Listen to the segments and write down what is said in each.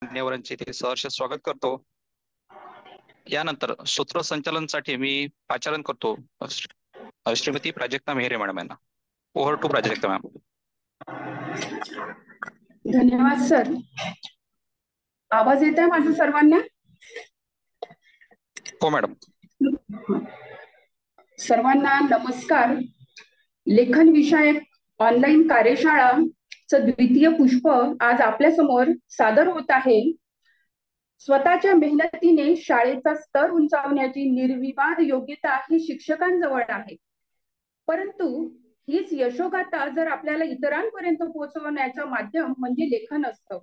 मान्यवरांचे ते सहर्ष स्वागत करतो. यानंतर सूत्रसंचालनासाठी मी आचरण करतो श्रीमती प्राजक्ता मेहरे मॅडम यांना. Over to Prajakta ma'am. धन्यवाद सर. आवाज येत आहे माझा सर्वांना? हो मॅडम. सर्वांना नमस्कार. लेखन विषयक ऑनलाईन कार्यशाळाचं द्वितीय पुष्प आज आपल्या समोर सादर होत आहे. स्वतःच्या मेहनतीने शाळेचा स्तर उंचावण्याची निर्विवाद योग्यता ही शिक्षकांजवळ आहे, परंतु हीच यशोगाथा जर आपल्याला इतरांपर्यंत पोहोचवण्याचं माध्यम म्हणजे लेखन असतं.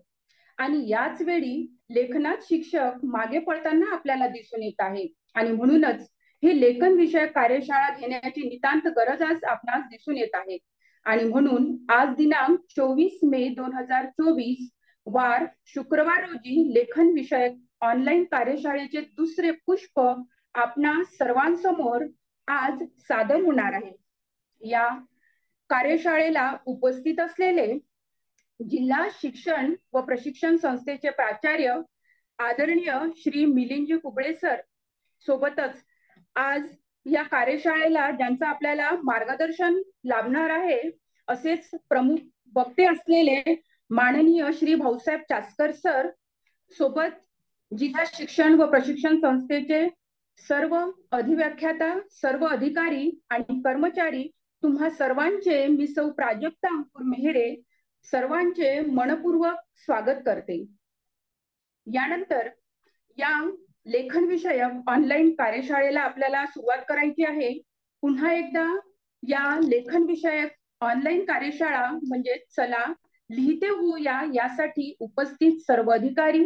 आणि याच वेळी लेखनात शिक्षक मागे पडताना आपल्याला दिसून येत आहे. आणि म्हणूनच ही लेखन विषयक कार्यशाळा घेण्याची नितांत गरज आज आपणास दिसून येत आहे. आणि म्हणून आज दिनांक 24 मे 2024 वार शुक्रवार रोजी लेखन विषयक ऑनलाईन कार्यशाळेचे दुसरे पुष्प आपणा सर्वांसमोर आज सादर होणार आहे. या कार्यशाळेला उपस्थित असलेले जिल्हा शिक्षण व प्रशिक्षण संस्थेचे प्राचार्य आदरणीय श्री मिलिंद कुबळे सर, सोबतच आज या कार्यशाळेला ज्यांचं आपल्याला मार्गदर्शन लाभणार आहे असेच प्रमुख वक्ते असलेले माननीय श्री भाऊसाहेब चासकर सर, सोबत जिल्हा शिक्षण व प्रशिक्षण संस्थेचे सर्व अधिव्याख्याता, सर्व अधिकारी आणि कर्मचारी, तुम्हा सर्वांचे मी सौ प्राजक्ता अंकुर मेहरे सर्वांचे मनपूर्वक स्वागत करते. यानंतर या लेखन विषयक ऑनलाईन कार्यशाळेला आपल्याला सुरुवात करायची आहे. पुन्हा एकदा या लेखन विषयक ऑनलाईन कार्यशाळा म्हणजे चला लिहिते होऊया यासाठी उपस्थित सर्व अधिकारी,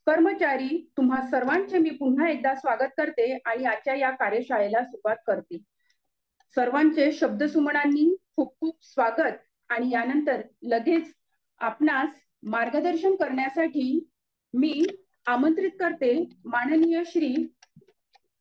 कर्मचारी, तुम्हा सर्वांचे मी पुन्हा एकदा स्वागत करते आणि आजच्या या कार्यशाळेला सुरुवात करते. सर्वांचे शब्दसुमनांनी खूप खूप स्वागत. आणि यानंतर लगेच आपणास मार्गदर्शन करण्यासाठी मी आमंत्रित करते माननीय श्री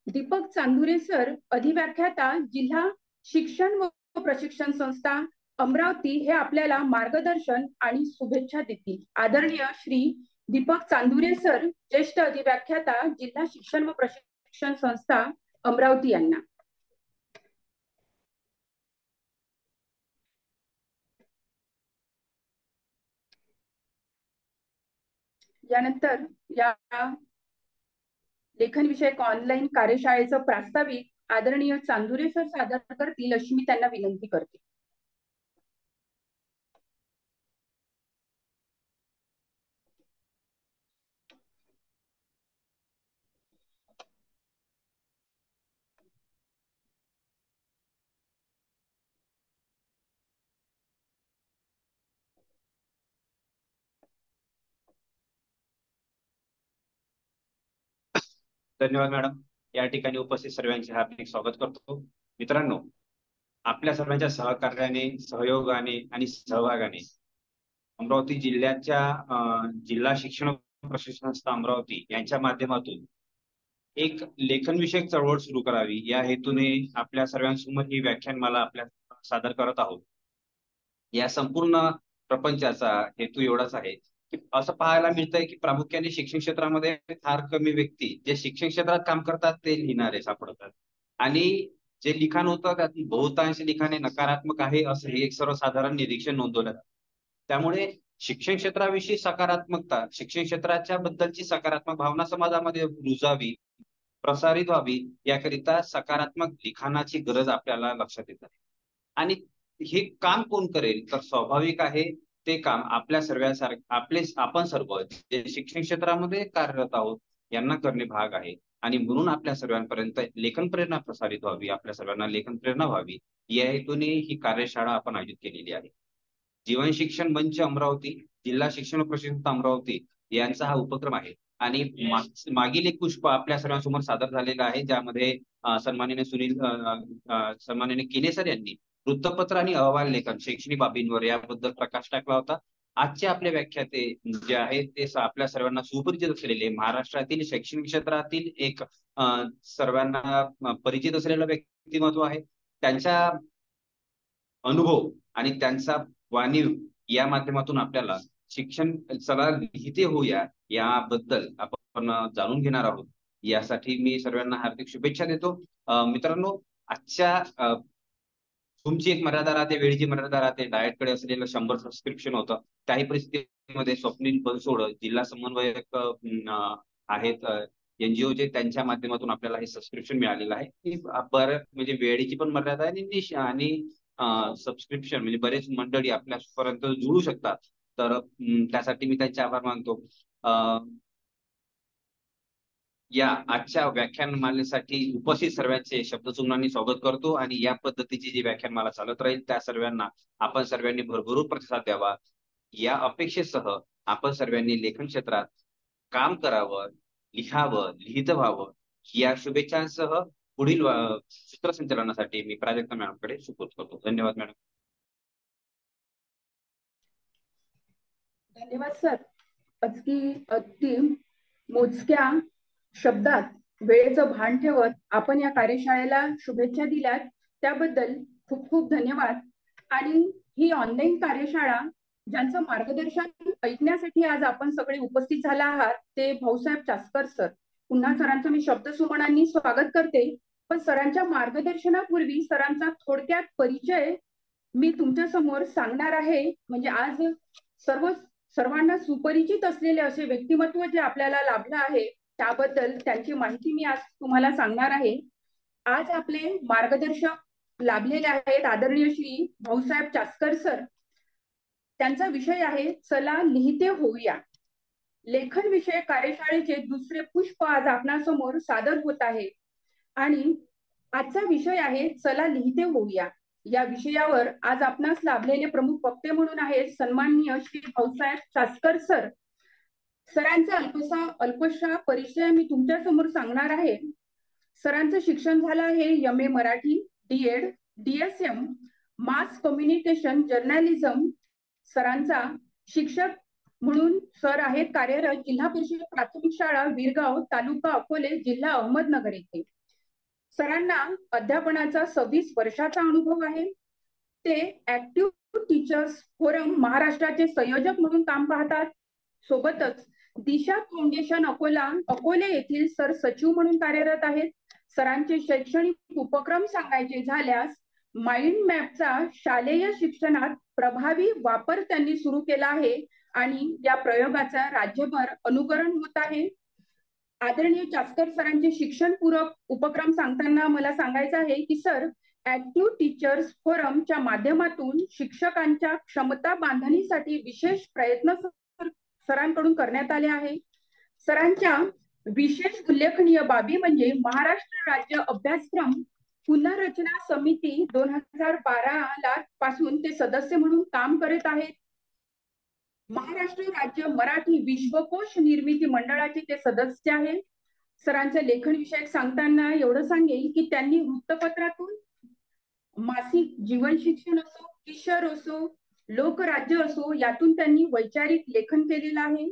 दीपक चांदुरे सर, अधिव्याख्याता, जिल्हा शिक्षण व प्रशिक्षण संस्था अमरावती, हे आपल्याला मार्गदर्शन आणि शुभेच्छा देतील. आदरणीय श्री दीपक चांदुरे सर, ज्येष्ठ अधिव्याख्याता, जिल्हा शिक्षण व प्रशिक्षण संस्था अमरावती यांना. यानंतर या लेखन विषयक ऑनलाईन कार्यशाळेचं प्रास्ताविक आदरणीय चांदुरे सर सादर करतील अशी मी त्यांना विनंती करते. धन्यवाद मॅडम. या ठिकाणी उपस्थित सर्वांचे हार्दिक स्वागत करतो. मित्रांनो, आपल्या सर्वांच्या सहकार्याने, सहयोगाने आणि सहभागाने अमरावती जिल्ह्याच्या जिल्हा शिक्षण प्रशिक्षण संस्था अमरावती यांच्या माध्यमातून एक लेखन विषयक चळवळ सुरू करावी या हेतूने आपल्या सर्वांसमोर ही व्याख्यानमाला आपल्या सादर करत आहोत. या संपूर्ण प्रपंचाचा हेतू एवढाच आहे की असं पाहायला मिळतंय की प्रामुख्याने शिक्षण क्षेत्रामध्ये फार कमी व्यक्ती जे शिक्षण क्षेत्रात काम करतात ते लिहिणारे सापडतात. आणि जे लिखाण होतं त्यात बहुतांश लिखाण हे नकारात्मक आहे असं हे एक सर्वसाधारण निरीक्षण नोंदवलं जातं. त्यामुळे शिक्षण क्षेत्राविषयी सकारात्मकता, शिक्षण क्षेत्राच्या बद्दलची सकारात्मक भावना समाजामध्ये रुजावी, प्रसारित व्हावी याकरिता सकारात्मक लिखाणाची गरज आपल्याला लक्षात येत आहे. आणि हे काम कोण करेल तर स्वाभाविक आहे ते काम आपल्या आपण सर्व जे शिक्षण क्षेत्रामध्ये कार्यरत आहोत यांना करणे भाग आहे. आणि म्हणून आपल्या सर्वांपर्यंत लेखन प्रेरणा प्रसारित व्हावी, आपल्या सर्वांना लेखन प्रेरणा व्हावी या हेतूने ही कार्यशाळा आपण आयोजित केलेली आहे. जीवन शिक्षण मंच अमरावती, जिल्हा शिक्षण प्रशिक्षण अमरावती यांचा हा उपक्रम आहे. आणि मागील एक पुष्प आपल्या सर्वांसमोर सादर झालेला आहे ज्यामध्ये सन्माननीय केनेसर यांनी वृत्तपत्र आणि अहवाल लेखन शैक्षणिक बाबींवर याबद्दल प्रकाश टाकला होता. आजचे आपले व्याख्याते जे आहेत ते आपल्या सर्वांना सुपरिचित असलेले महाराष्ट्रातील शैक्षणिक क्षेत्रातील एक सर्वांना परिचित असलेलं व्यक्तिमत्व आहे. त्यांचा अनुभव आणि त्यांचा वाणीव या माध्यमातून आपल्याला शिक्षण चला लिहिते होऊया याबद्दल आपण जाणून घेणार आहोत. यासाठी मी सर्वांना हार्दिक शुभेच्छा देतो. मित्रांनो, आजच्या तुमची एक मर्यादा राहते, वेळेची मर्यादा राहते. डाएटकडे असलेलं 100 सबस्क्रिप्शन होतं. काही परिस्थितीमध्ये स्वप्नील बनसोड जिल्हा समन्वयक आहेत NGOचे, त्यांच्या माध्यमातून आपल्याला हे सबस्क्रिप्शन मिळालेलं आहे. म्हणजे वेळेची पण मर्यादा आहे आणि सबस्क्रिप्शन म्हणजे बरेच मंडळी आपल्यापर्यंत जुळू शकतात. तर त्यासाठी मी त्यांचे आभार मानतो. या आजच्या व्याख्यानमालेसाठी उपस्थित सर्वांचे शब्दचुम्मानी स्वागत करतो आणि या पद्धतीची जी व्याख्यानमाला चालत राहील त्या सर्वांना आपण सर्वांनी भरभरून प्रतिसाद द्यावा या अपेक्षेसह आपण सर्वांनी लेखन क्षेत्रात काम करावं, लिहावं, लिहित व्हावं या शुभेच्छांसह पुढील सूत्रसंचालनासाठी मी प्राजक्ता मॅडमकडे सुपूर्द करतो. धन्यवाद मॅडम. धन्यवाद सर. अगदी मोजक्या शब्दात वेळेचं भान ठेवत आपण या कार्यशाळेला शुभेच्छा दिल्यात त्याबद्दल खूप खूप धन्यवाद. आणि ही ऑनलाईन कार्यशाळा ज्यांचं मार्गदर्शन ऐकण्यासाठी आज आपण सगळे उपस्थित झाला आहात ते भाऊसाहेब चासकर सर. पुन्हा सरांचं मी शब्दसुमनांनी स्वागत करते. पण सरांच्या मार्गदर्शनापूर्वी सरांचा थोडक्यात परिचय मी तुमच्या समोर सांगणार आहे. म्हणजे आज सर्वांना सुपरिचित असलेले असे व्यक्तिमत्व जे आपल्याला लाभलं आहे त्याबद्दल त्यांची माहिती मी आज तुम्हाला सांगणार आहे. आज आपले मार्गदर्शक लाभलेले आहेत आदरणीय श्री भाऊसाहेब चासकर सर. त्यांचा विषय आहे चला लिहिते होऊया. लेखन विषय कार्यशाळेचे दुसरे पुष्प आज आपणासमोर सादर होत आहे आणि आजचा विषय आहे चला लिहिते होऊया. या विषयावर आज आपणास लाभलेले प्रमुख वक्ते म्हणून आहेत सन्माननीय श्री भाऊसाहेब चासकर सर. सरांचा अल्पशा परिचय मी तुमच्या समोर सांगणार आहे. सरांचं शिक्षण झालं आहे MA Marathi, DED, DSM, mass communication journalism. सरांचा शिक्षक म्हणून सर आहेत कार्यरत जिल्हा परिषद प्राथमिक शाळा विरगाव, तालुका अकोले, जिल्हा अहमदनगर येथे. सरांना अध्यापनाचा 26 वर्षाचा अनुभव आहे. ते ऍक्टिव्ह टीचर्स फोरम महाराष्ट्राचे संयोजक म्हणून काम पाहतात. सोबतच दिशा फाउंडेशन अकोले येथील सर सचिव म्हणून कार्यरत आहेत. सरांचे शैक्षणिक उपक्रम सांगायचे झाल्यास माइंड मॅपचा शालेय शिक्षणात प्रभावी वापर त्यांनी सुरू केला आहे आणि या प्रयोगाचा राज्यभर अनुकरण होत आहे. आदरणीय चासकर सरांचे शिक्षणपूरक उपक्रम सांगताना मला सांगायचं आहे की सर ऍक्टिव्ह टीचर्स फोरमच्या माध्यमातून शिक्षकांच्या क्षमता बांधणीसाठी विशेष प्रयत्न सरांकडून करण्यात आले आहे. सरांच्या विशेष उल्लेखनीय बाबी म्हणजे महाराष्ट्र राज्य अभ्यासक्रम पुनर्रचना समिती 2012 पासून ते सदस्य म्हणून काम करत आहेत. महाराष्ट्र राज्य मराठी विश्वकोश निर्मिती मंडळाचे ते सदस्य आहेत. सरांच्या लेखन विषयक सांगताना एवढं सांगेल की त्यांनी वृत्तपत्रातून मासिक जीवन शिक्षण असो, किशोर असो, लोकराज्य असो यातून त्यांनी वैचारिक लेखन केलेलं आहे.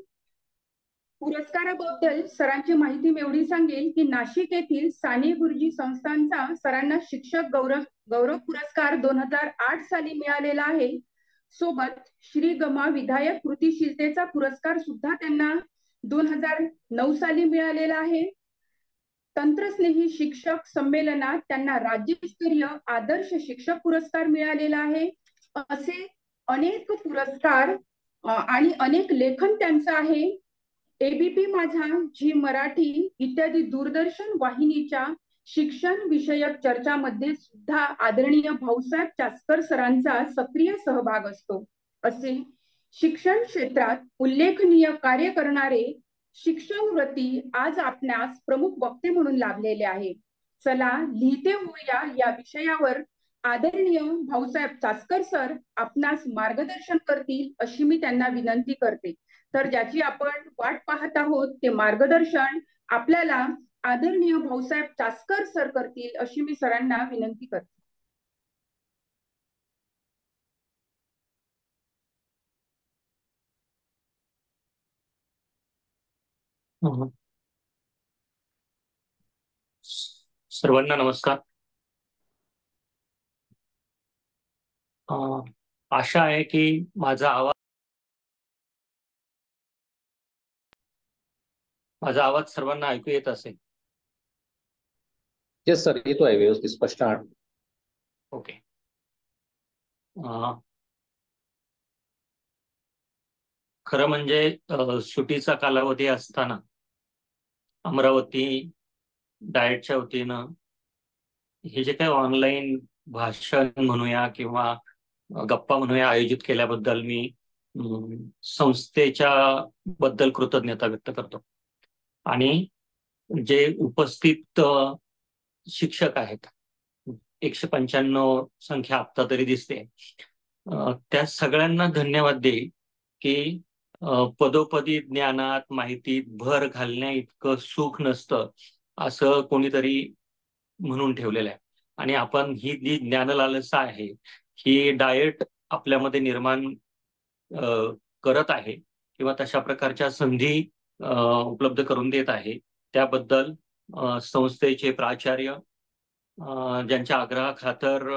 पुरस्काराबद्दल सरांची माहिती मी एवढी सांगेल की नाशिक येथील साने गुरुजी संस्थांचा सरांना शिक्षक गौरव पुरस्कार 2008 साली मिळालेला आहे. सोबत श्री गमा विधायक कृतिशीलतेचा पुरस्कार सुद्धा त्यांना 2009 साली मिळालेला आहे. तंत्रस्नेही शिक्षक संमेलनात त्यांना राज्यस्तरीय आदर्श शिक्षक पुरस्कार मिळालेला आहे. असे अनेक पुरस्कार आणि अनेक लेखन त्यांचं आहे. ABP माझा, झी मराठी इत्यादी दूरदर्शन वाहिनीच्या शिक्षण विषयक चर्चामध्ये सुद्धा आदरणीय भाऊसाहेब चासकर सरांचा सक्रिय सहभाग असतो. असे शिक्षण क्षेत्रात उल्लेखनीय कार्य करणारे शिक्षणव्रती आज आपणास प्रमुख वक्ते म्हणून लाभलेले आहे. चला लिहिते होऊया या विषयावर आदरणीय भाऊसाहेब चासकर सर आपणास मार्गदर्शन करतील अशी मी त्यांना विनंती करते. तर ज्याची आपण वाट पाहत आहोत ते मार्गदर्शन आपल्याला आदरणीय भाऊसाहेब चासकर सर करतील अशी मी सरांना विनंती करते. सर्वांना नमस्कार. आशा आहे की माझा आवाज माझा आवाज सर्वांना ऐकू येत असेल? येस सर, येतोय व्यवस्थित स्पष्ट. ओके. खरं म्हणजे सुटीचा कालावधी असताना अमरावती डाएटच्या वतीनं हे जे काही ऑनलाईन भाषण म्हणूया किंवा गप्पा म्हणूया आयोजित केल्याबद्दल मी संस्थेच्या बद्दल कृतज्ञता व्यक्त करतो. आणि जे उपस्थित शिक्षक आहेत, 195 संख्या आता तरी दिसते, त्या सगळ्यांना धन्यवाद देईल की पदोपदी ज्ञानात माहितीत भर घालण्या इतकं सुख नसतं असं कोणीतरी म्हणून ठेवलेलं आहे. आणि आपण ही जी ज्ञानलालसा आहे ही डाएट आपल्यामध्ये निर्माण करत आहे किंवा तशा प्रकारच्या संधी उपलब्ध करून देत आहे. त्याबद्दल संस्थेचे प्राचार्य, ज्यांच्या आग्रहाखातर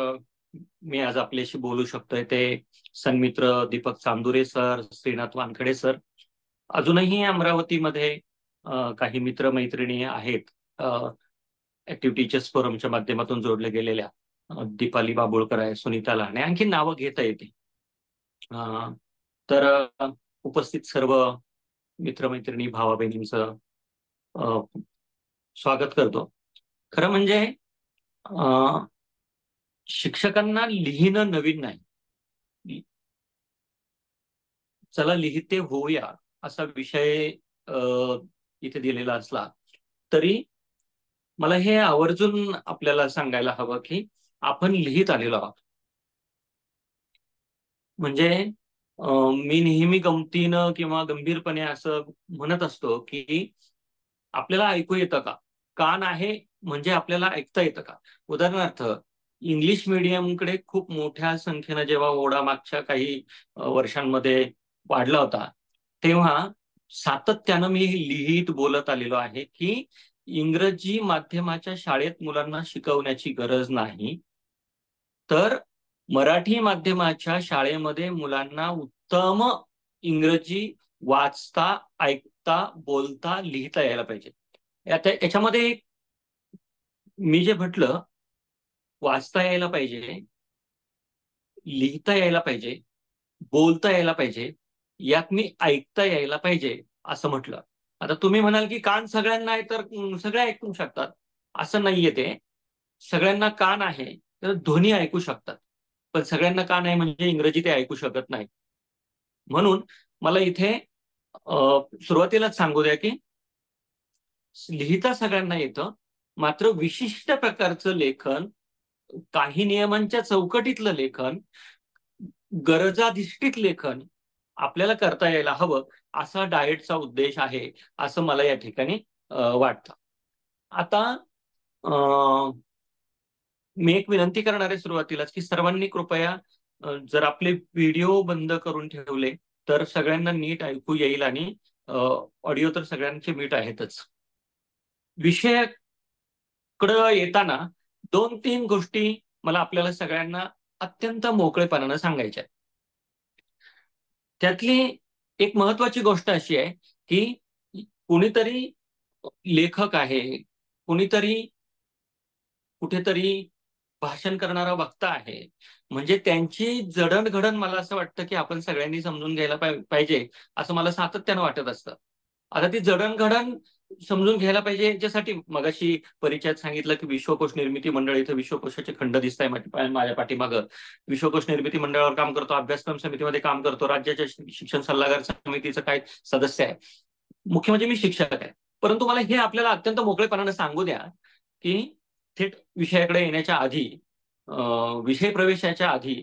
मी आज आपल्याशी बोलू शकतोय, ते सन्मित्र दीपक चांदुरे सर, श्रीनाथ वानखडे सर, अजूनही अमरावतीमध्ये काही मित्रमैत्रिणी आहेत ऍक्टिव्ह टीचर्स फोरमच्या माध्यमातून जोडले गेलेल्या, दीपाली बाबुळकर आहे, सुनीता लहाणे, आणखी नावं घेता येते. तर उपस्थित सर्व मित्रमैत्रिणी भावा बहिणींचं स्वागत करतो. खरं म्हणजे शिक्षकांना लिहिणं नवीन नाही. चला लिहिते होऊया असा विषय इथे दिलेला असला तरी मला हे आवर्जून आपल्याला सांगायला हवं की आपण लिहित आलेलो आहोत. म्हणजे मी नेहमी गमतीनं किंवा गंभीरपणे असं म्हणत असतो की आपल्याला ऐकू येतं का? कान आहे म्हणजे आपल्याला ऐकता येतं का? उदाहरणार्थ, इंग्लिश मीडियमकडे खूप मोठ्या संख्येनं जेव्हा ओढा मागच्या काही वर्षांमध्ये वाढला होता, तेव्हा सातत्यानं मी लिहित बोलत आलेलो आहे की इंग्रजी माध्यमाच्या शाळेत मुलांना शिकवण्याची गरज नाही, तर मराठी माध्यमाच्या शाळेमध्ये मुलांना उत्तम इंग्रजी वाचता, ऐकता, बोलता, लिहिता यायला पाहिजे. याच्यामध्ये मी जे म्हटलं, वाचता यायला पाहिजे, लिहिता यायला पाहिजे, बोलता यायला पाहिजे, यात मी ऐकता यायला पाहिजे असं म्हटलं. आता तुम्ही म्हणाल की कान सगळ्यांना आहे तर सगळे ऐकू शकतात. असं नाहीये. ते सगळ्यांना कान आहे तर ध्वनी ऐकू शकतात, पण सगळ्यांना कान आहे म्हणजे इंग्रजी ते ऐकू शकत नाही. म्हणून मला इथे सुरुवातीलाच सांगू द्या की लिहिता सगळ्यांना येतं, मात्र विशिष्ट प्रकारचं लेखन, काही नियमांच्या चौकटीतलं लेखन, गरजाधिष्ठित लेखन आपल्याला करता यायला हवं, असा डाएटचा उद्देश आहे असं मला या ठिकाणी वाटतं. आता मी एक विनंती करणार आहे सुरुवातीलाच की सर्वांनी कृपया जर आपले व्हिडिओ बंद करून ठेवले तर सगळ्यांना नीट ऐकू येईल. आणि ऑडिओ तर सगळ्यांचे नीट आहेतच. विषयाकडं येताना 2-3 गोष्टी मला आपल्याला सगळ्यांना अत्यंत मोकळेपणानं सांगायच्या आहेत. त्यातली एक महत्वाची गोष्ट अशी आहे की कुणीतरी लेखक आहे, कुणीतरी कुठेतरी भाषण करणारा वक्ता आहे, म्हणजे त्यांची जडणघडण मला असं वाटतं की आपण सगळ्यांनी समजून घ्यायला पाहिजे असं मला सातत्यानं वाटत असतं. आता ती जडणघडण समजून घ्यायला पाहिजे याच्यासाठी मगाशी परिचयात सांगितलं की विश्वकोश निर्मिती मंडळ, इथं विश्वकोशाचे खंड दिसत आहे माझ्या पाठीमागं. विश्वकोश निर्मिती मंडळावर काम करतो, अभ्यासक्रम समितीमध्ये काम करतो, राज्याच्या शिक्षण सल्लागार समितीचं काय सदस्य आहे. मुख्य म्हणजे मी शिक्षक आहे. परंतु मला हे आपल्याला अत्यंत मोकळेपणानं सांगू द्या की थेट विषयाकडे येण्याच्या आधी, विषय प्रवेशाच्या आधी,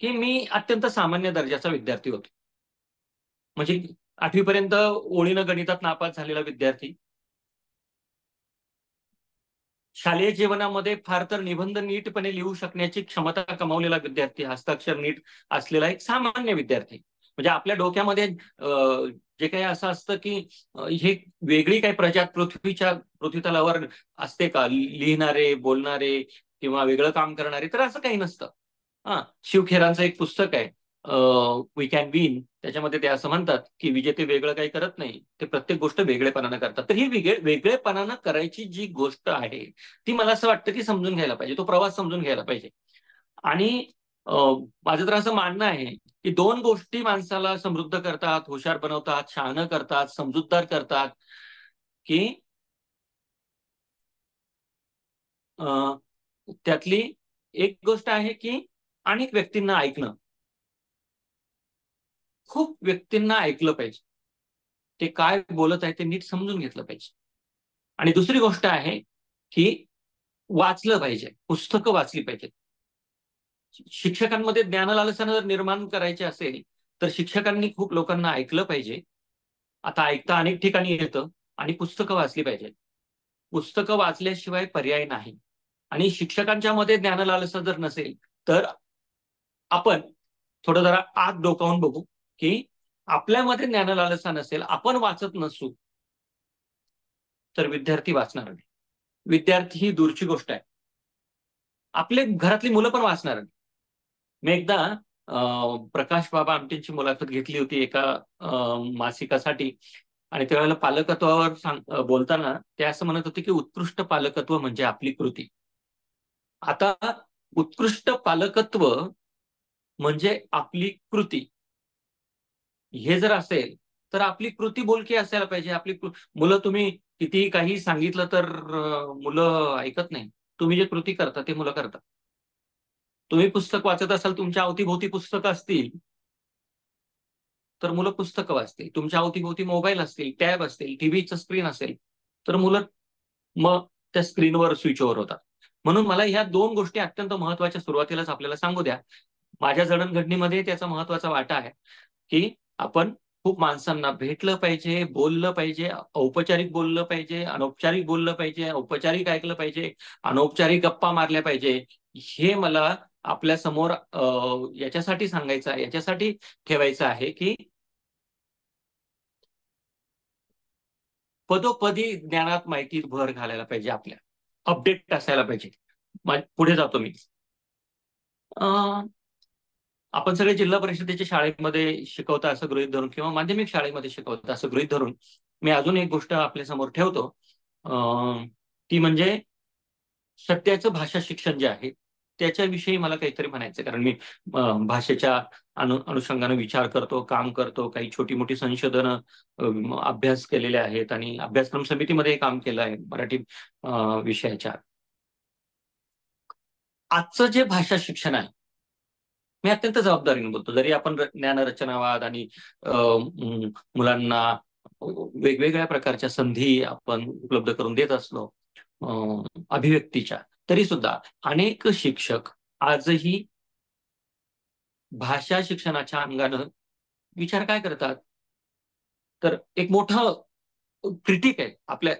की मी अत्यंत सामान्य दर्जाचा विद्यार्थी होतो. म्हणजे 8वी पर्यंत ओळीनं गणितात नापास झालेला विद्यार्थी, शालेय जीवनामध्ये फार तर निबंध नीटपणे लिहू शकण्याची क्षमता कमावलेला विद्यार्थी, हस्ताक्षर नीट असलेला एक सामान्य विद्यार्थी. म्हणजे आपल्या डोक्यामध्ये जे काही असं असतं की हे वेगळी काही प्रजात पृथ्वीतलावर असते का, लिहिणारे, बोलणारे किंवा वेगळं काम करणारे, तर असं काही नसतं. शिवखेरांचं एक पुस्तक आहे, वी कॅन विन, त्याच्यामध्ये ते असं म्हणतात की विजेते वेगळं काही करत नाही, ते प्रत्येक गोष्ट वेगळेपणानं करतात. तर ही वेगळेपणानं करायची जी गोष्ट आहे ती मला असं वाटतं की समजून घ्यायला पाहिजे, तो प्रवास समजून घ्यायला पाहिजे. आणि माझं तर असं मानणं आहे की दोन गोष्टी माणसाला समृद्ध करतात, हुशार बनवतात, शहाणं करतात, समजूतदार करतात, की त्यातली एक गोष्ट आहे की अनेक व्यक्तींना ऐकणं. खूप व्यक्तींना ऐकलं पाहिजे, ते काय बोलत आहे ते नीट समजून घेतलं पाहिजे. आणि दुसरी गोष्ट आहे की वाचलं पाहिजे, पुस्तकं वाचली पाहिजेत. शिक्षकांमध्ये ज्ञानलालसा जर निर्माण करायचे असेल तर शिक्षकांनी खूप लोकांना ऐकलं पाहिजे. आता ऐकता अनेक ठिकाणी येतं. आणि पुस्तकं वाचली पाहिजेत. पुस्तकं वाचल्याशिवाय पर्याय नाही. आणि शिक्षकांच्या मध्ये ज्ञानलालसा जर नसेल तर आपण थोडं जरा आत डोकावून बघू की आपल्यामध्ये ज्ञानलालसा नसेल, आपण वाचत नसू, तर विद्यार्थी वाचणार नाही. विद्यार्थी ही दूरची गोष्ट आहे, आपले घरातली मुलं पण वाचणार नाही. मी एकदा प्रकाश बाबा आमटेंची मुलाखत घेतली होती एका मासिकासाठी. आणि त्यावेळेला पालकत्वावर बोलताना ते असं म्हणत होते की उत्कृष्ट पालकत्व म्हणजे आपली कृती. आता उत्कृष्ट पालकत्व म्हणजे आपली कृती हे जर असेल तर आपली कृती बोलकी असायला पाहिजे. मुलं तुम्ही कितीही काही सांगितलं तर मुलं ऐकत नाही. तुम्ही जे कृती करता ते मुलं करतात. तुम्ही पुस्तक वाचत असाल, तुमच्या अवतीभोवती पुस्तकं असतील तर मुलं पुस्तकं वाचतील. तुमच्या अवतीभोवती मोबाईल असतील, टॅब असतील, टीव्हीचं स्क्रीन असेल तर मुलं मग त्या स्क्रीनवर स्विच ओव्हर होतात. म्हणून मला ह्या दोन गोष्टी अत्यंत महत्वाच्या सुरुवातीलाच आपल्याला सांगू द्या. माझ्या जडणघडणीमध्ये त्याचा महत्वाचा वाटा आहे की आपण खूप माणसांना भेटलं पाहिजे, बोललं पाहिजे, औपचारिक बोललं पाहिजे, अनौपचारिक बोललं पाहिजे, औपचारिक ऐकलं पाहिजे, अनौपचारिक गप्पा मारल्या पाहिजे. हे मला आपल्या समोर याच्यासाठी सांगायचं आहे, याच्यासाठी ठेवायचं आहे की पदोपदी ज्ञानात माहितीत भर घालायला पाहिजे, आपल्या अपडेट असायला पाहिजे. पुढे जातो मी. आपण सगळे जिल्हा परिषदेच्या शाळेमध्ये शिकवता असं गृहीत धरून किंवा माध्यमिक शाळेमध्ये शिकवता असं गृहीत धरून मी अजून एक गोष्ट आपल्या समोर ठेवतो. ती म्हणजे सध्याचं भाषा शिक्षण जे आहे त्याच्याविषयी मला काहीतरी म्हणायचं, कारण मी भाषेच्या अनुषंगाने विचार करतो, काम करतो, काही छोटी मोठी संशोधनं अभ्यास केलेले आहेत आणि अभ्यासक्रम समितीमध्ये काम केलं आहे मराठी विषयाच्या. आजचं जे भाषा शिक्षण आहे, मी अत्यंत जबाबदारीने बोलतो. जरी आपण ज्ञानरचनावाद आणि मुलांना वेगवेगळ्या प्रकारच्या संधी आपण उपलब्ध करून देत असलो अभिव्यक्तीच्या, तरी सुद्धा अनेक शिक्षक आजही भाषा शिक्षणाच्या अंगानं विचार काय करतात, तर एक मोठं क्रिटिक आहे आपल्या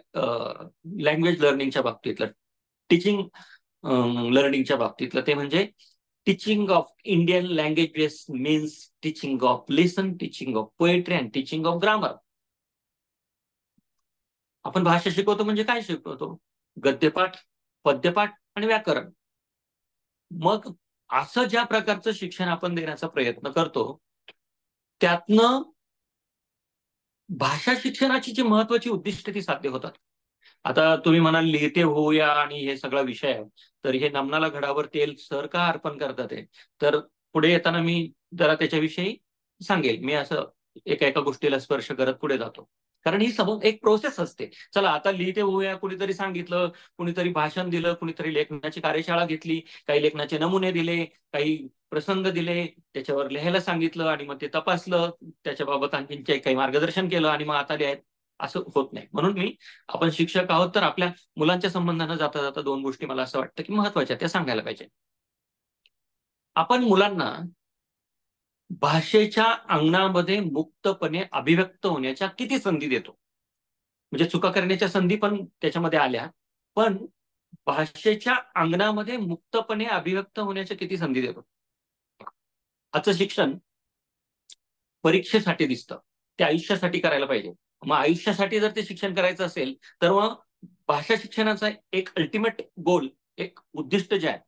लँग्वेज लर्निंगच्या बाबतीतलं, टीचिंग लर्निंगच्या बाबतीतलं. ते म्हणजे teaching of Indian languages means teaching of listen, teaching of poetry and teaching of grammar. आपण भाषा शिकवतो म्हणजे काय शिकवतो? गद्यपाठ, पद्यपाठ आणि व्याकरण. मग असं ज्या प्रकारचं शिक्षण आपण देण्याचा प्रयत्न करतो त्यातनं भाषा शिक्षणाची जी महत्वाची उद्दिष्ट ती साध्य होतात. आता तुम्ही म्हणाल लिहिते होऊया आणि हे सगळा विषय आहे, तर हे नमनाला घडावर तेल सर का अर्पण करतात आहे, तर पुढे येताना मी जरा त्याच्याविषयी सांगेल. मी असं एका एका गोष्टीला स्पर्श करत पुढे जातो, कारण ही समोर एक प्रोसेस असते. चला आता लिहिते होऊया, कुणीतरी सांगितलं, कुणीतरी भाषण दिलं, कुणीतरी लेखनाची कार्यशाळा घेतली, काही लेखनाचे नमुने दिले, काही प्रसंग दिले, त्याच्यावर लिहायला सांगितलं आणि मग ते तपासलं, त्याच्याबाबत आणखी काही मार्गदर्शन केलं आणि मग आता लिहायचं. असं होत नाही. म्हणून आपण शिक्षक आहोत तर आपल्या मुलांच्या संबंधानं जाता जाता दोन गोष्टी मला असं वाटतं की महत्वाच्या त्या सांगायला पाहिजे. आपण मुलांना भाषेच्या अंगणामध्ये मुक्तपणे अभिव्यक्त होण्याच्या किती संधी देतो? म्हणजे चुका करण्याच्या संधी पण त्याच्यामध्ये आल्या, पण भाषेच्या अंगणामध्ये मुक्तपणे अभिव्यक्त होण्याच्या किती संधी देतो? आजचं शिक्षण परीक्षेसाठी दिसतं, ते आयुष्यासाठी करायला पाहिजे. मग आयुष्यासाठी जर ते शिक्षण करायचं असेल तर मग भाषा शिक्षणाचा एक अल्टिमेट गोल, एक उद्दिष्ट जे आहे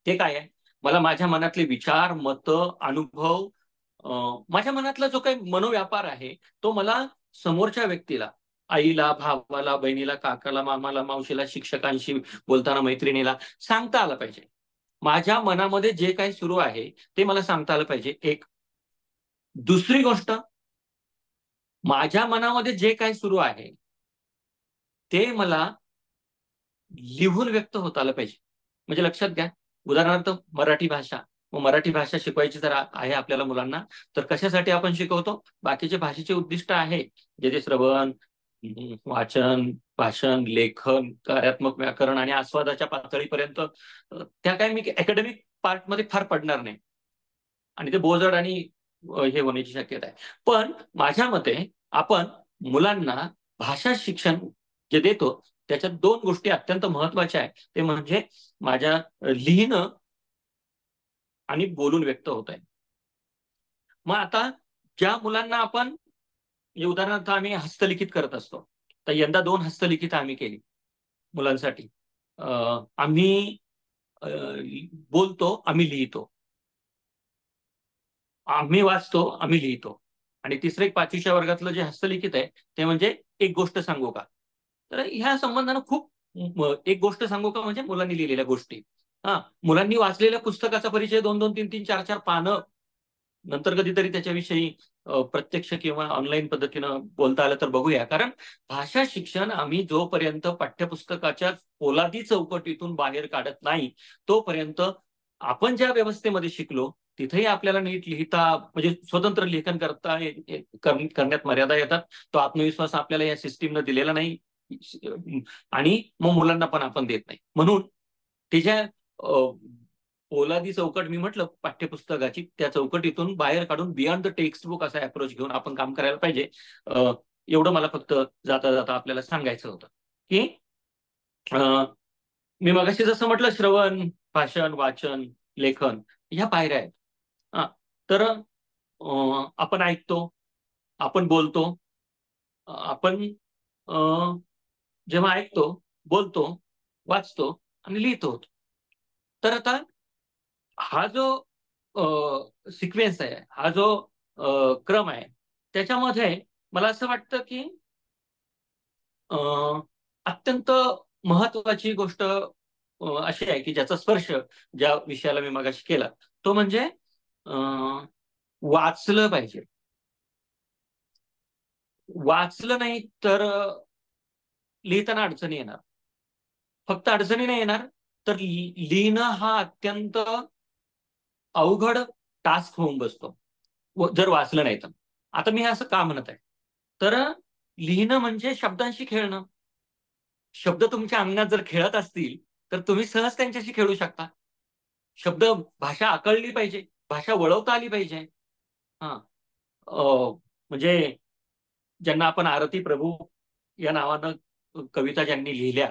ते काय आहे? मला माझ्या मनातले विचार, मत, अनुभव, माझ्या मनातला जो काही मनोव्यापार आहे तो मला समोरच्या व्यक्तीला, आईला, भावाला, बहिणीला, काकाला, मामाला, मावशीला, शिक्षकांशी बोलताना, मैत्रिणीला सांगता आलं पाहिजे. माझ्या मनामध्ये जे काही सुरू आहे ते मला सांगता आलं पाहिजे. एक. दुसरी गोष्ट, माझ्या मनामध्ये जे काही सुरू आहे ते मला लिहून व्यक्त होता आलं पाहिजे. म्हणजे लक्षात घ्या, उदाहरणार्थ मराठी भाषा. मग मराठी भाषा शिकवायची जर आहे आपल्याला मुलांना, तर कशासाठी आपण शिकवतो? बाकीचे भाषेचे उद्दिष्ट आहे, जे ते श्रवण, वाचन, भाषण, लेखन, कार्यात्मक व्याकरण आणि आस्वादाच्या पातळीपर्यंत. त्या काय मी अकॅडमिक पार्टमध्ये फार पडणार नाही आणि ते बोजड आणि हे होण्याची शक्यता आहे. पण माझ्या मते आपण मुलांना भाषा शिक्षण जे देतो त्याच्यात दोन गोष्टी अत्यंत महत्वाच्या आहेत. ते म्हणजे माझ्या लिहिणं आणि बोलून व्यक्त होत आहे. मग आता ज्या मुलांना आपण, उदाहरणार्थ आम्ही हस्तलिखित करत असतो, तर यंदा 2 हस्तलिखित आम्ही केली मुलांसाठी. आम्ही बोलतो, आम्ही लिहितो, आम्ही वाचतो, आम्ही लिहितो. आणि तिसरं एक 5वीच्या वर्गातलं जे हस्तलिखित आहे ते म्हणजे एक गोष्ट सांगू का. तर ह्या संबंधानं खूप एक गोष्ट सांगू का म्हणजे मुलांनी लिहिलेल्या गोष्टी. मुलांनी वाचलेल्या पुस्तकाचा परिचय 2-2, 3-3, 4-4 पानं, नंतर कधीतरी त्याच्याविषयी प्रत्यक्ष किंवा ऑनलाईन पद्धतीनं बोलता आलं तर बघूया. कारण भाषा शिक्षण आम्ही जोपर्यंत पाठ्यपुस्तकाच्या पोलादी चौकटीतून बाहेर काढत नाही तोपर्यंत आपण ज्या व्यवस्थेमध्ये शिकलो तिथेही आपल्याला नीट लिहिता, म्हणजे स्वतंत्र लेखन करण्यात मर्यादा येतात. तो आत्मविश्वास आपल्याला या सिस्टीमनं दिलेला नाही आणि मग मुलांना पण आपण देत नाही. म्हणून त्याच्या पोलादी चौकट मी म्हटलं पाठ्यपुस्तकाची, त्या चौकटीतून बाहेर काढून बियॉन्ड द टेक्स्ट बुक असा अप्रोच घेऊन आपण काम करायला पाहिजे. एवढं मला फक्त जाता जाता आपल्याला सांगायचं होतं की मी मगाशी जसं म्हटलं, श्रवण, भाषण, वाचन, लेखन ह्या पायऱ्या आहेत. तर आपण ऐकतो, आपण बोलतो, आपण जेव्हा ऐकतो, बोलतो, वाचतो आणि लिहितो. तर आता हा जो सिक्वेन्स आहे, हा जो क्रम आहे, त्याच्यामध्ये मला असं वाटतं की अत्यंत महत्वाची गोष्ट अशी आहे की ज्याचा स्पर्श ज्या विषयाला मी मगाशी केला तो म्हणजे वाचलं पाहिजे. वाचलं नाही तर लिहिताना अडचणी येणार. फक्त अडचणी नाही येणार तर लिहिणं हा अत्यंत अवघड टास्क होऊन बसतो जर वाचलं नाही तर. आता मी असं का म्हणत आहे, तर लिहिणं म्हणजे शब्दांशी खेळणं. शब्द तुमच्या अंगणात जर खेळत असतील तर तुम्ही सहज त्यांच्याशी खेळू शकता. शब्द, भाषा आकळली पाहिजे, भाषा वळवता आली पाहिजे. म्हणजे ज्यांना आपण आरती प्रभू या नावानं कविता ज्यांनी लिहिल्या,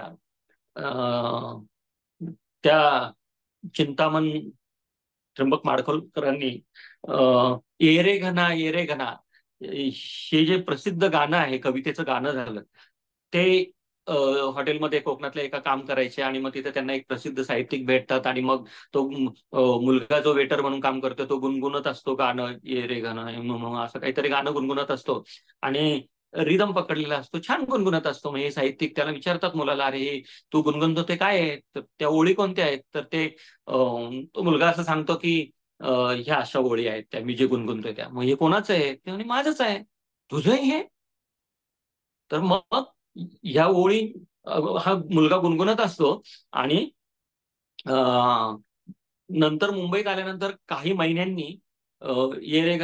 त्या चिंतामण त्र्यंबक माडखोलकरांनी ये रे घना ये रे घना हे जे प्रसिद्ध गाणं आहे, कवितेचं गाणं झालं ते, हॉटेलमध्ये कोकणातल्या एका काम करायचे आणि मग तिथे त्यांना एक प्रसिद्ध साहित्यिक भेटतात आणि मग तो मुलगा जो वेटर म्हणून काम करतो तो गुणगुणत असतो गाणं, ये रे गाणं असं काहीतरी गाणं गुणगुणत असतो आणि रिदम पकडलेला असतो, छान गुणगुणत असतो. मग हे साहित्यिक त्याला विचारतात मुलाला, अरे तू गुणगुणतो ते काय आहे, तर त्या ओळी कोणत्या आहेत, तर ते तो मुलगा असं सांगतो की ह्या अशा ओळी आहेत त्या मी जे गुणगुणतोय त्या. मग हे कोणाचं आहे, ते म्हणे माझंच आहे. तुझंही हे? तर मग ह्या ओळी हा मुलगा गुणगुणत असतो आणि नंतर मुंबईत आल्यानंतर काही महिन्यांनी ये रे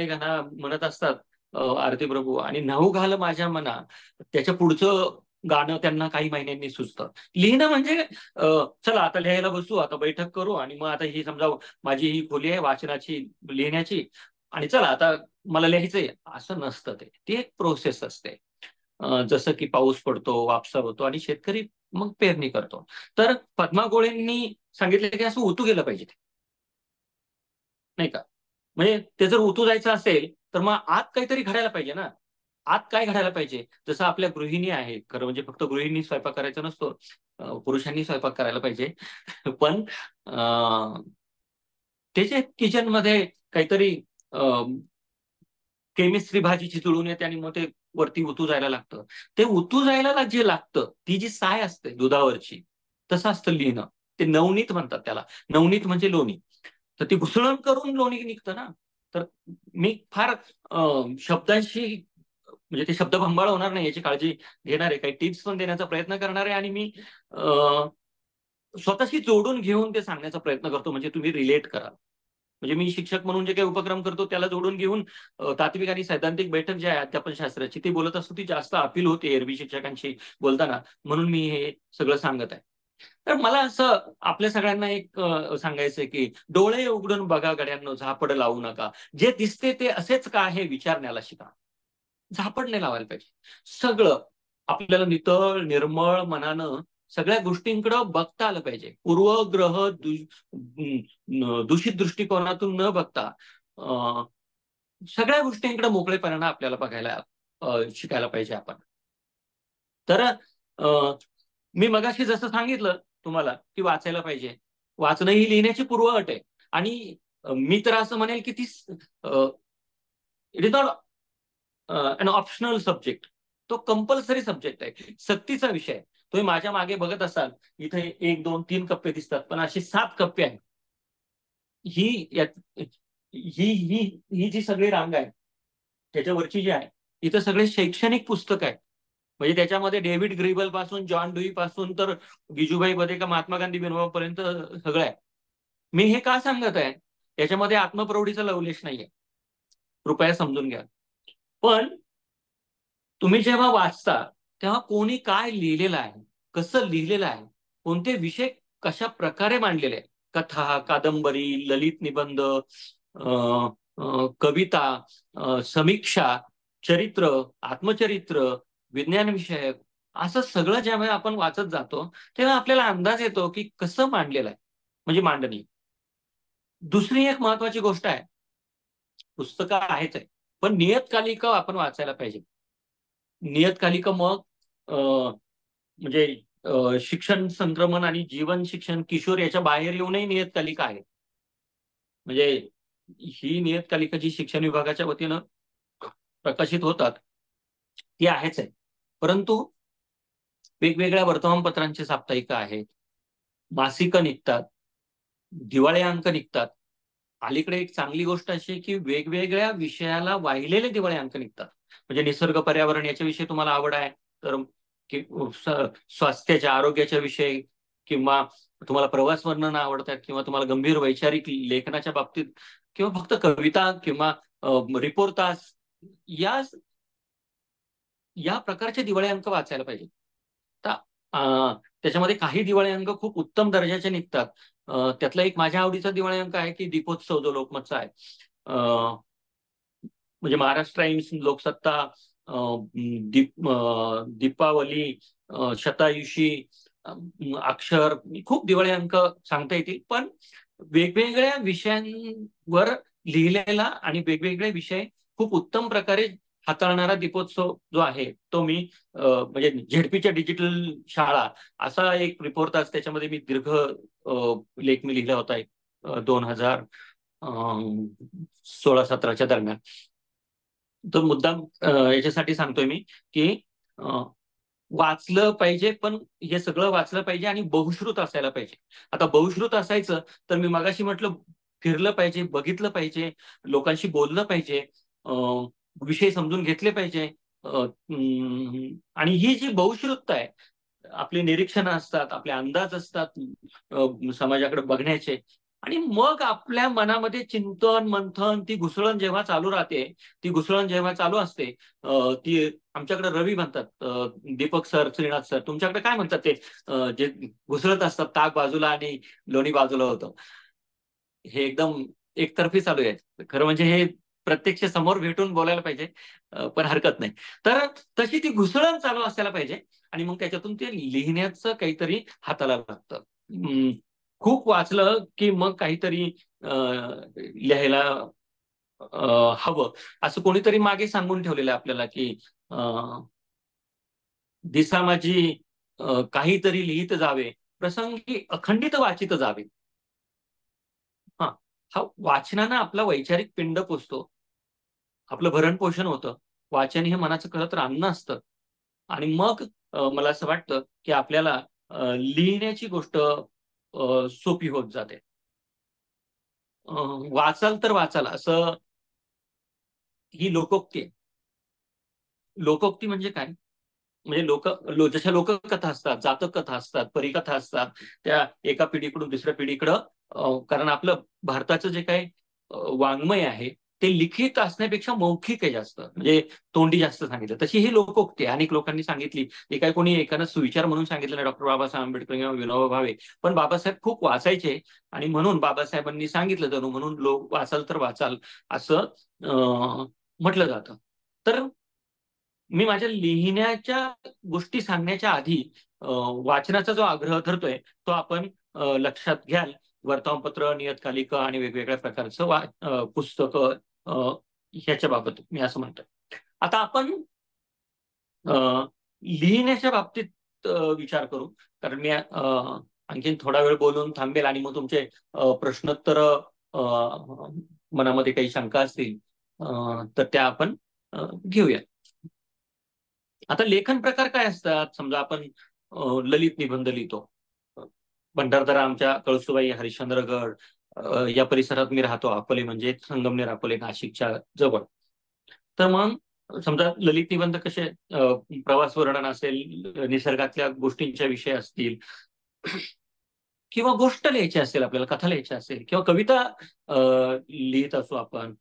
घना म्हणत असतात आरती प्रभू, आणि नऊ घाल माझ्या मना, त्याच्या पुढचं गाणं त्यांना काही महिन्यांनी सुचतं. लिहिणं म्हणजे चला आता लिहायला बसू, आता बैठक करू आणि मग आता ही समजा माझी ही खोली आहे वाचनाची, लिहिण्याची, आणि चला आता मला लिहायचंय, असं नसतं. ती एक प्रोसेस असते. जसं की पाऊस पडतो, वापसा होतो आणि शेतकरी मग पेरणी करतो. तर पद्मा गोळेंनी सांगितलं की असं उतू गेलं पाहिजे, नाही का. म्हणजे ते जर उतू जायचं असेल तर मग आत काहीतरी घडायला पाहिजे ना. आत काय घडायला पाहिजे, जसं आपल्या गृहिणी आहे, खरं म्हणजे फक्त गृहिणी स्वयंपाक करायचा नसतो, पुरुषांनी स्वयंपाक करायला पाहिजे. पण त्याच्या किचनमध्ये काहीतरी केमिस्ट्री भाजीची जुळून येते आणि मग ते वरती उतू जायला लागतं. ते उतू जायला जे लागतं ती जी साय असते दुधावरची, तसं असतं लिहिणं. ते नवनीत म्हणतात त्याला. नवनीत म्हणजे लोणी. तर ती घुसळण करून लोणी निघतं ना. तर मी फार शब्दांशी म्हणजे ते शब्द भंबाळ होणार नाही याची काळजी घेणार आहे. काही टिप्स पण देण्याचा प्रयत्न करणार आहे आणि मी स्वतःशी जोडून घेऊन ते सांगण्याचा प्रयत्न करतो, म्हणजे तुम्ही रिलेट करा. म्हणजे मी शिक्षक म्हणून जे काही उपक्रम करतो त्याला जोडून घेऊन तात्विक आणि सैद्धांतिक बैठक जी आहे अध्यापन शास्त्राची ती बोलत असतो, ती जास्त अपील होते एरवी शिक्षकांशी बोलताना, म्हणून मी हे सगळं सांगत आहे. तर मला असं आपल्या सगळ्यांना एक सांगायचंय की डोळे उघडून बघा गड्यांनो, झापड लावू नका. जे दिसते ते असेच का हे विचारण्याला शिका. झापड नाही लावायला पाहिजे. सगळं आपल्याला नितळ निर्मळ मनानं सगळ्या गोष्टींकडे बघता आलं पाहिजे. पूर्वग्रह दूषित दृष्टिकोनातून न बघता सगळ्या गोष्टींकडे मोकळेपणानं आपल्याला बघायला शिकायला पाहिजे आपण. तर मी मगाशी जसं सांगितलं तुम्हाला की वाचायला पाहिजे. वाचणं ही लिहिण्याची पूर्वअट आहे. आणि मी तर असं म्हणेल की ती it is not an optional subject. तो कंपल्सरी सब्जेक्ट आहे, सक्तीचा विषय आहे. तुम्ही माझ्या मागे बघत असाल इथे 1 2 3 कप्पे दिसतात, पण असे 7 कप्पे आहेत. ही ही ही ही जी सगळी रांग आहे त्याच्यावरची जी आहे, इथं सगळे शैक्षणिक पुस्तक आहेत. म्हणजे त्याच्यामध्ये डेव्हिड ग्रीबल पासून जॉन डुई पासून तर गिजूभाई बधे का महात्मा गांधी विनोबापर्यंत सगळं आहे. मी हे का सांगत आहे, याच्यामध्ये आत्मप्रौढीचा लवलेश नाहीये, कृपया समजून घ्या. पण तुम्ही जेव्हा वाचता तेव्हा कोणी काय लिहिलेलं आहे, कसं लिहिलेलं आहे, कोणते विषय कशा प्रकारे मांडलेले आहे, कथा, कादंबरी, ललित निबंध, कविता, समीक्षा, चरित्र, आत्मचरित्र, विज्ञान विषयक, असं सगळं जेव्हा आपण वाचत जातो तेव्हा आपल्याला अंदाज येतो की कसं मांडलेलं आहे, म्हणजे मांडणी. दुसरी एक महत्वाची गोष्ट आहे, पुस्तकं आहेच आहे, पण नियतकालिका आपण वाचायला पाहिजे. नियतकालिका मग म्हणजे शिक्षण संक्रमण आणि जीवन शिक्षण किशोर याच्या बाहेर येऊनही नियतकालिका आहेत. म्हणजे ही नियतकालिका जी शिक्षण विभागाच्या वतीनं प्रकाशित होतात ती आहेच आहे. परंतु वेगवेगळ्या वर्तमानपत्रांची साप्ताहिका आहेत, मासिकं निघतात, दिवाळी अंक निघतात. अलीकडे एक चांगली गोष्ट अशी आहे की वेगवेगळ्या विषयाला वाहिलेले दिवाळी अंक निघतात. म्हणजे निसर्ग पर्यावरण याच्याविषयी तुम्हाला आवड आहे तर स्वास्थ्याच्या आरोग्याच्या विषयी, किंवा तुम्हाला प्रवास वर्णन आवडतात, किंवा तुम्हाला गंभीर वैचारिक लेखनाच्या बाबतीत, किंवा फक्त कविता किंवा रिपोर्टास, या या प्रकारचे दिवाळी अंक वाचायला पाहिजे. तर त्याच्यामध्ये काही दिवाळी अंक खूप उत्तम दर्जाचे निघतात. त्यातला एक माझ्या आवडीचा दिवाळी अंक आहे की दीपोत्सव, जो लोकमतचा आहे. म्हणजे महाराष्ट्र टाइम्स, लोकसत्ता, दीपावली, शतायुषी, अक्षर, खूप दिवाळी अंक सांगता येतील. पण वेगवेगळ्या विषयांवर लिहिलेला आणि वेगवेगळे विषय खूप उत्तम प्रकारे हाताळणारा दीपोत्सव जो आहे तो मी म्हणजे झेडपीच्या डिजिटल शाळा असा एक रिपोर्ट आज, त्याच्यामध्ये मी दीर्घ लेख मी लिहिला होता 2016-17च्या दरम्यान. तो मुद्दाम याच्यासाठी सांगतोय मी की वाचलं पाहिजे, पण हे सगळं वाचलं पाहिजे आणि बहुश्रुत असायला पाहिजे. आता बहुश्रुत असायचं तर मी मगाशी म्हटलं फिरलं पाहिजे, बघितलं पाहिजे, लोकांशी बोललं पाहिजे, विषय समजून घेतले पाहिजे. आणि ही जी बहुश्रुतता आहे, आपली निरीक्षणं असतात, आपले अंदाज असतात समाजाकडे बघण्याचे, आणि मग आपल्या मनामध्ये चिंतन मंथन, ती घुसळण जेव्हा चालू राहते, ती घुसळण जेव्हा चालू असते, ती आमच्याकडे रवी म्हणतात, दीपक सर, श्रीनाथ सर, तुमच्याकडे काय म्हणतात ते जे घुसळत असतात, ताक बाजूला आणि लोणी बाजूला होतं, हे एकदम एकतर्फी चालू आहे. खरं म्हणजे हे प्रत्यक्ष समोर भेटून बोलायला पाहिजे, पण हरकत नाही. तर तशी ती घुसळण चालू असायला पाहिजे आणि मग त्याच्यातून ते लिहिण्याचं काहीतरी हाताला लागतं. खूप वाचलं की मग काहीतरी लिहायला हवं, असं कोणीतरी मागे सांगून ठेवलेलं आहे आपल्याला की दिसा माझी काहीतरी लिहित जावे, प्रसंगी अखंडित वाचित जावे. हा, हा वाचनानं आपला वैचारिक पिंड पोचतो, आपलं भरण पोषण होतं. वाचन हे मनाचं खरं तर अन्न असतं. आणि मग मला असं वाटतं की आपल्याला लिहिण्याची गोष्ट सोपी होत जाते. वाचाल तर वाचाल असं ही लोकोक्ती आहे. लोकोक्ती म्हणजे काय? म्हणजे जशा लोककथा असतात, जातक कथा असतात, परिकथा असतात, त्या एका पिढीकडून दुसऱ्या पिढीकडं कारण आपलं भारताचं जे काही वाङ्मय आहे ते लिखित असण्यापेक्षा मौखिक आहे जास्त, म्हणजे तोंडी जास्त सांगितलं. तशी ही लोकोक्ती अनेक लोकांनी सांगितली. हे काय कोणी एकानं सुविचार म्हणून सांगितलं नाही, डॉक्टर बाबासाहेब आंबेडकर किंवा विनोबा भावे. पण बाबासाहेब खूप वाचायचे आणि म्हणून बाबासाहेबांनी सांगितलं जणू म्हणून लोक वाचाल तर वाचाल असं म्हटलं जातं. तर मी माझ्या लिहिण्याच्या गोष्टी सांगण्याच्या आधी वाचनाचा जो आग्रह धरतोय तो आपण लक्षात घ्याल. वर्तमानपत्र, नियतकालिका आणि वेगवेगळ्या प्रकारचं पुस्तकं ह्याच्या बाबत मी असं म्हणतोय. आता आपण लिहिण्याच्या बाबतीत विचार करू, कारण मी आणखीन थोडा वेळ बोलून थांबेल आणि मग तुमचे प्रश्नोत्तर मनामध्ये काही शंका असतील तर त्या आपण घेऊया. आता लेखन प्रकार काय असतात? समजा आपण ललित निबंध लिहितो. भंडारदरा, आमच्या कळसुबाई, हरिश्चंद्रगड या परिसरात मी राहतो. अकोले म्हणजे संगमनेर, अकोले नाशिकच्या जवळ. तर मग समजा ललित निबंध कसे प्रवास वर्णन असेल, निसर्गातल्या गोष्टींच्या विषय असतील, किंवा गोष्ट लिहायची असेल, आपल्याला कथा लिहायची असेल, किंवा कविता लिहित असू आपण,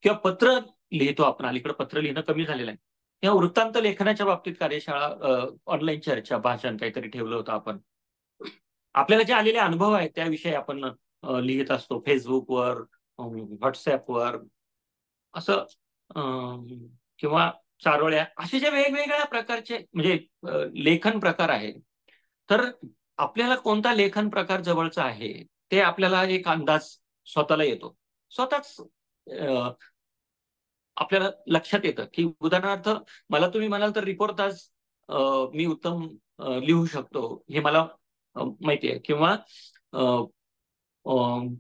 किंवा पत्र लिहितो आपण. अलीकडे पत्र लिहिणं कमी झालेलं आहे. किंवा वृत्तांत लेखनाच्या बाबतीत कार्यशाळा, ऑनलाईन चर्चा, भाषण काहीतरी ठेवलं होतं आपण. आपल्याला जे आलेले अनुभव आहेत त्याविषयी आपण लिहित असतो फेसबुकवर, व्हॉट्सअपवर असं, किंवा चारोळ्या, असे जे वेगवेगळ्या प्रकारचे म्हणजे लेखन प्रकार आहेत. तर आपल्याला कोणता लेखन प्रकार जवळचा आहे ते आपल्याला एक अंदाज स्वतःला येतो. स्वतःच आपल्याला लक्षात येतं की उदाहरणार्थ मला तुम्ही म्हणाल तर रिपोर्टाज मी उत्तम लिहू शकतो हे मला माहिती आहे. किंवा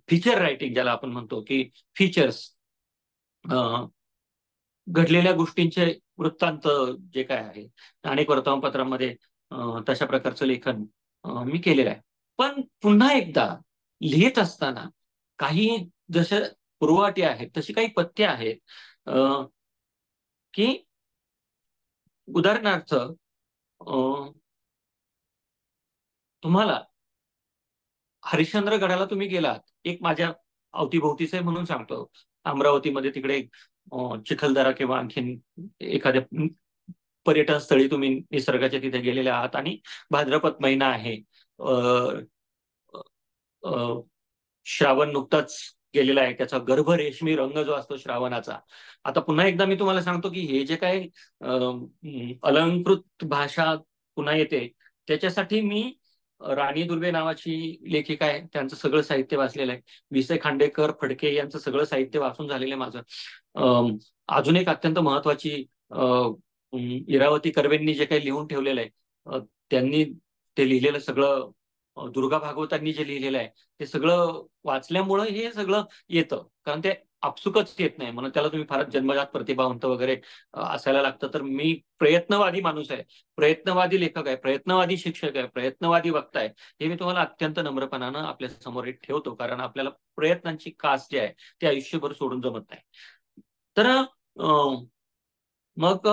फीचर रायटिंग ज्याला आपण म्हणतो की फीचर्स, घडलेल्या गोष्टींचे वृत्तांत जे काय आहे अनेक वर्तमानपत्रांमध्ये तशा प्रकारचं लेखन मी केलेलं आहे. पण पुन्हा एकदा लिहित असताना काही जशा पूर्वअटी आहेत तशी काही पथ्य आहेत की उदाहरणार्थ तुम्हाला हरिश्चंद्रगडाला तुम्ही गेलात, एक माझ्या अवतीभोवतीच आहे म्हणून सांगतो, अमरावतीमध्ये तिकडे चिखलदरा किंवा आणखीन एखाद्या पर्यटन स्थळी तुम्ही निसर्गाच्या तिथे गेलेले आहात आणि भाद्रपद महिना आहे, श्रावण नुकताच गेलेला आहे, त्याचा गर्भ रेशमी रंग जो असतो श्रावणाचा. आता पुन्हा एकदा मी तुम्हाला सांगतो की हे जे काही अलंकृत भाषा पुन्हा येते त्याच्यासाठी मी राणी दुर्वे नावाची लेखिका आहे त्यांचं सगळं साहित्य वाचलेलं आहे. वि. खांडेकर, फडके यांचं सगळं साहित्य वाचून झालेलं आहे माझं. अजून एक अत्यंत महत्वाची इरावती कर्वेंनी जे काही लिहून ठेवलेलं आहे, त्यांनी ते लिहिलेलं सगळं, दुर्गा भागवतांनी जे लिहिलेलं आहे ते सगळं वाचल्यामुळं हे सगळं येतं. कारण ते आपसुकच येत नाही, म्हणून त्याला तुम्ही फारच जन्मजात प्रतिभावंत वगैरे असायला लागतं. तर मी प्रयत्नवादी माणूस आहे, प्रयत्नवादी लेखक आहे, प्रयत्नवादी शिक्षक आहे, प्रयत्नवादी वक्ता आहे, हे मी तुम्हाला अत्यंत नम्रपणानं आपल्या समोर ठेवतो. कारण आपल्याला प्रयत्नांची कास जी आहे ती आयुष्यभर सोडून जमत नाही. तर मग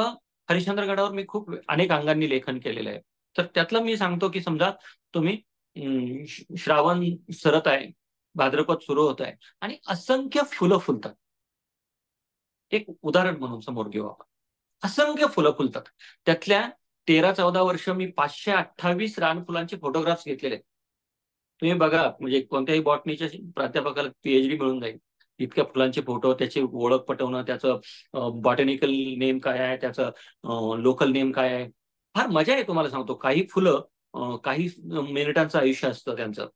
हरिश्चंद्रगडावर मी खूप अनेक अंगांनी लेखन केलेलं आहे. तर त्यातलं मी सांगतो की समजा तुम्ही श्रावण सरत आहे, भाद्रपद सुरू होत आहे आणि असंख्य फुलं फुलतात. एक उदाहरण म्हणून समोर घेऊ आपण. असंख्य फुलं फुलतात, त्यातल्या 13-14 वर्ष मी 528 रानफुलांचे फोटोग्राफ्स घेतलेले आहेत. तुम्ही बघा, म्हणजे कोणत्याही बॉटनीच्या प्राध्यापकाला PhD मिळून जाईल इतक्या फुलांचे फोटो, त्याची ओळख पटवणं, त्याचं बॉटॅनिकल नेम काय आहे, त्याचं लोकल नेम काय आहे. फार मजा आहे. तुम्हाला सांगतो, काही फुलं काही मिनिटांचं आयुष्य असतं त्यांचं.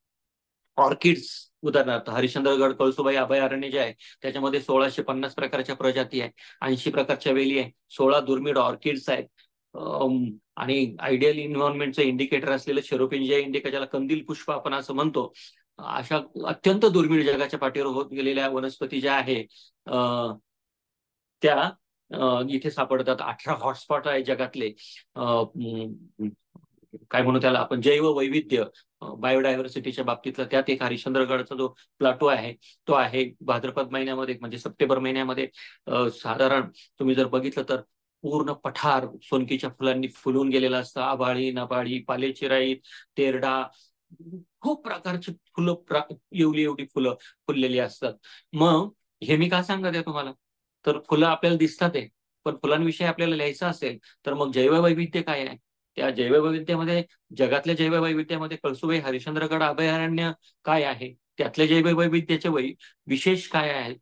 ऑर्किड्स उदाहरणार्थ हरिश्चंद्रगड कळसुबाई अभयारण्य जे आहे त्याच्यामध्ये 1650 प्रकारच्या प्रजाती आहे, 80 प्रकारच्या वेली आहे, 16 दुर्मिळ ऑर्किड्स आहेत, आणि आयडियल इन्व्हायरमेंटचं इंडिकेटर असलेलं शेरोपिंजिया इंडिका ज्याला कंदील पुष्प आपण असं म्हणतो अशा अत्यंत दुर्मिळ जगाच्या पाठीवर होत गेलेल्या वनस्पती ज्या आहे त्या इथे सापडतात. 18 हॉटस्पॉट आहे जगातले. काय म्हणू त्याला आपण, जैव वैविध्य, बायोडायव्हर्सिटीच्या बाबतीतला. त्यात एक हरिश्चंद्रगडचा जो प्लाटो आहे तो आहे. भाद्रपद महिन्यामध्ये म्हणजे सप्टेंबर महिन्यामध्ये साधारण तुम्ही जर बघितलं तर पूर्ण पठार सोनकीच्या फुलांनी फुलून गेलेलं असतं. आभाळी, नभाळी, पालेचिराई, तेरडा, खूप प्रकारची फुलं, एवढी एवढी फुलं फुललेली असतात. मग हे मी का सांगत आहे तुम्हाला, तर फुलं आपल्याला दिसतात आहे, पण फुलांविषयी आपल्याला लिहायचं असेल तर मग जैववैविध्य काय आहे, त्या जैववैविध्यामध्ये, जगातल्या जैववैविध्यामध्ये कळसुबाई हरिश्चंद्रगड अभयारण्य काय आहे, त्यातल्या जैववैविध्याचे विशेष काय आहेत.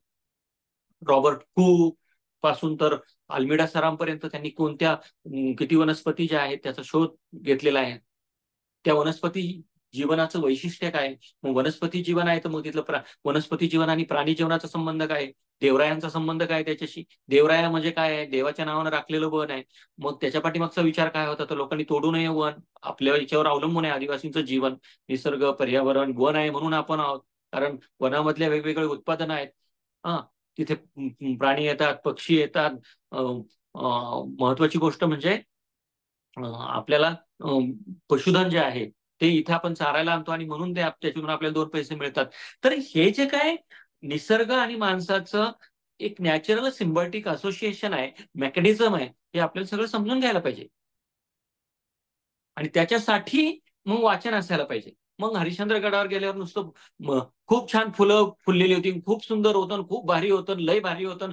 रॉबर्ट कुक पासून तर अल्मिडा सरामपर्यंत त्यांनी कोणत्या किती वनस्पती ज्या आहेत त्याचा शोध घेतलेला आहे. त्या वनस्पती जीवनाचं वैशिष्ट्य काय. मग वनस्पती जीवन आहे तर मग तिथलं वनस्पती जीवन आणि प्राणी जीवनाचा संबंध काय, देवरायांचा संबंध काय त्याच्याशी. देवराया म्हणजे काय आहे, देवाच्या नावानं राखलेलं वन आहे. मग त्याच्या पाठीमागचा विचार काय होता, तर लोकांनी तोडू नये वन, आपल्या याच्यावर अवलंबून आहे आदिवासींचं जीवन, निसर्ग, पर्यावरण, वन आहे म्हणून आपण आहोत. कारण वनामधल्या वेगवेगळे उत्पादनं आहेत. तिथे प्राणी येतात, पक्षी येतात. महत्वाची गोष्ट म्हणजे आपल्याला पशुधन जे आहे ते इथे आपण चारायला आणतो आणि म्हणून ते त्याच्यातून आपल्याला 2 पैसे मिळतात. तर हे जे काय निसर्ग आणि माणसाचं एक नॅचरल सिम्बायोटिक असोसिएशन आहे, मेकॅनिझम आहे, हे आपल्याला सगळं समजून घ्यायला पाहिजे. आणि त्याच्यासाठी मग वाचन असायला पाहिजे. मग हरिश्चंद्रगडावर गेल्यावर नुसतं खूप छान फुलं फुललेली होती, खूप सुंदर होतं, खूप भारी होतं, लय भारी होतं,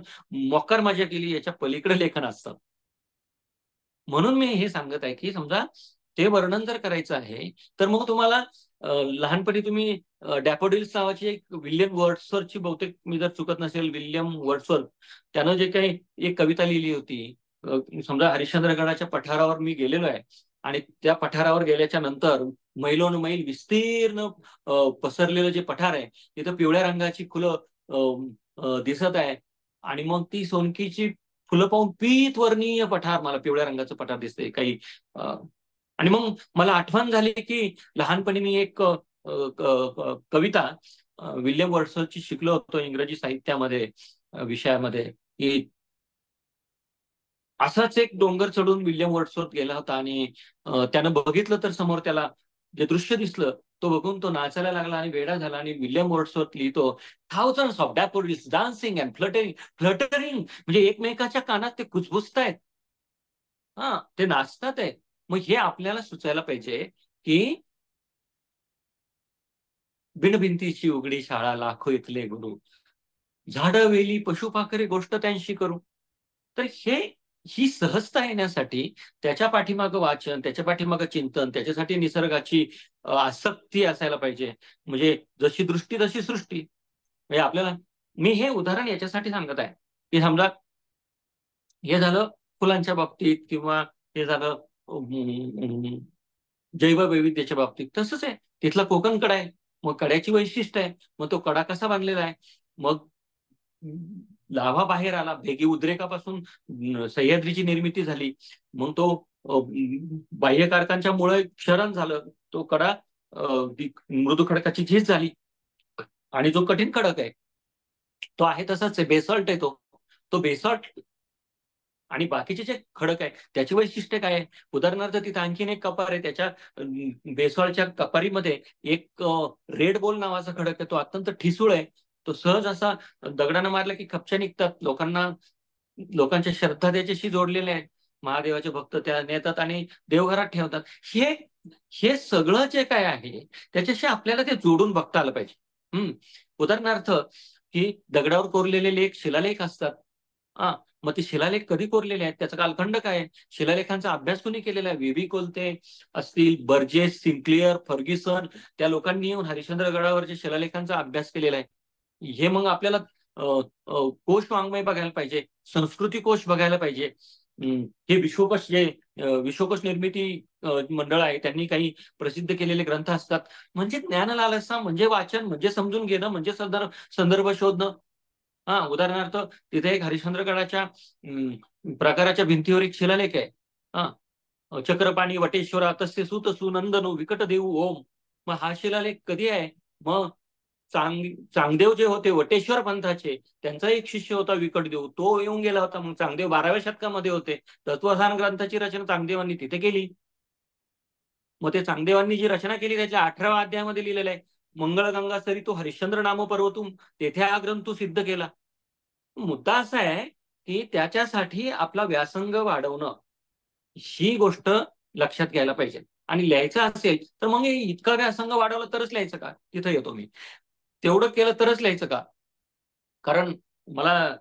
मोकार मजा केली, याच्या पलीकडे लेखन असतं. म्हणून मी हे सांगत आहे की समजा ते वर्णन जर करायचं आहे तर मग तुम्हाला लहानपणी तुम्ही डॅफोडिल्स नावाची एक विल्यम वर्ड्सवर्थची, बहुतेक मी जर चुकत नसेल, विल्यम वर्ड्सवर्थ, त्यानं जे काही एक कविता लिहिली होती. समजा हरिश्चंद्रगडाच्या पठारावर मी गेलेलो आहे आणि त्या पठारावर गेल्याच्या नंतर मैलोन मैल विस्तीर्ण पसरलेलं जे पठार आहे तिथं पिवळ्या रंगाची फुलं दिसत आहे. आणि मग ती सोनकीची फुलं पाहून पीत वर्णीय पठार, मला पिवळ्या रंगाचं पठार दिसतंय काही. आणि मग मला आठवण झाली की लहानपणी मी एक कविता विल्यम वर्ड्सवर्थची शिकलो होतो इंग्रजी साहित्यामध्ये विषयामध्ये, की असाच एक डोंगर चढून विल्यम वर्ड्सवर्थ गेला होता आणि त्यानं बघितलं तर समोर त्याला जे दृश्य दिसलं तो बघून तो नाचायला लागला आणि वेडा झाला. आणि विल्यम वर्ड्सवर्थ लिहितो, thousands of daffodils dancing and fluttering, म्हणजे एकमेकाच्या कानात ते कुजबुजतायत, ते नाचतात आहे. मग हे आपल्याला सुचायला पाहिजे की बिनभिंतीची उघडी शाळा, लाखो इथले गुरु, झाडं वेली पशुपाखरे गोष्ट त्यांशी करू. तर ही सहजता येण्यासाठी त्याच्या पाठीमागं वाचन, त्याच्या पाठीमागं चिंतन, त्याच्यासाठी निसर्गाची आसक्ती असायला पाहिजे. म्हणजे जशी दृष्टी तशी सृष्टी. म्हणजे आपल्याला, मी हे उदाहरण याच्यासाठी सांगत आहे की समजा हे झालं फुलांच्या बाबतीत किंवा हे झालं जैववैविध्याच्या बाबतीत. तसंच आहे तिथला कोकण कडा आहे, मग कड्याची वैशिष्ट्य आहे. मग तो कडा कसा बांधलेला आहे, मग लाव्हा बाहेर आला, भेगी उद्रेकापासून सह्याद्रीची निर्मिती झाली, मग तो बाह्यकारकांच्यामुळे क्षरण झालं, तो कडा मृदू खडकाची झीज झाली. आणि जो कठीण खडक आहे तो आहे तसाच आहे, बेसॉल्ट आहे तो बेसॉल्ट. आणि बाकीचे जे खडक आहे त्याची वैशिष्ट्य काय आहे, उदाहरणार्थ तिथे आणखीन एक कपार आहे, त्याच्या बेसॉल्टच्या कपारीमध्ये एक रेड बोल नावाचा खडक आहे. तो अत्यंत ठिसूळ आहे, तो सहज असा दगडानं मारला की खपच्या निघतात. लोकांच्या श्रद्धा त्याच्याशी जोडलेल्या आहेत. महादेवाचे भक्त त्या नेतात आणि देवघरात ठेवतात. हे सगळं जे काय आहे त्याच्याशी आपल्याला ते जोडून बघता आलं पाहिजे. उदाहरणार्थ की दगडावर कोरलेले लेख शिलालेख असतात. मग ते शिलालेख कधी कोरलेले आहेत, त्याचा कालखंड काय आहे, शिलालेखांचा अभ्यास कोणी केलेला आहे. व्ही कोलते असतील, बर्जेस, सिंक्लिअर, फर्ग्युसन, त्या लोकांनी येऊन हरिश्चंद्रगडावरच्या शिलालेखांचा अभ्यास केलेला आहे. हे मग आपल्याला कोश वाङ्मय बघायला पाहिजे, संस्कृती कोश बघायला पाहिजे. हे विश्वकोश निर्मिती मंडळ आहे, त्यांनी काही प्रसिद्ध केलेले ग्रंथ असतात. म्हणजे ज्ञानलालसा म्हणजे वाचन, म्हणजे समजून घेणं, म्हणजे संदर्भ शोधणं. उदाहरणार्थ तिथे एक हरिश्चंद्रगडाच्या प्रकाराच्या भिंतीवर एक शिलालेख आहे, चक्रपाणी वटेश्वरा तस्य सुत सुनंदनो विकट देऊ ओम. मग हा शिलालेख कधी आहे, मग चांगदेव जे होते वटेश्वर पंथाचे, त्यांचा एक शिष्य होता विकटदेव, तो येऊन गेला होता. मग चांगदेव 12व्या शतकामध्ये होते. तत्वसार ग्रंथाची रचना चांगदेवांनी तिथे केली. मग ते चांगदेवांनी जी रचना केली त्याच्या 18व्या अध्यायामध्ये लिहिलेलं आहे, मंगळगंगा सरी तो हरिश्चंद्र नाम पर्वतून, तेथे हा ग्रंथ सिद्ध केला. मुद्दा असा आहे की त्याच्यासाठी आपला व्यासंग वाढवणं ही गोष्ट लक्षात घ्यायला पाहिजे. आणि लिहायचं असेल तर मग इतका व्यासंग वाढवला तरच लिहायचं का, तिथं येतो मी. तेवढं केलं तरच लिहायचं का? कारण मला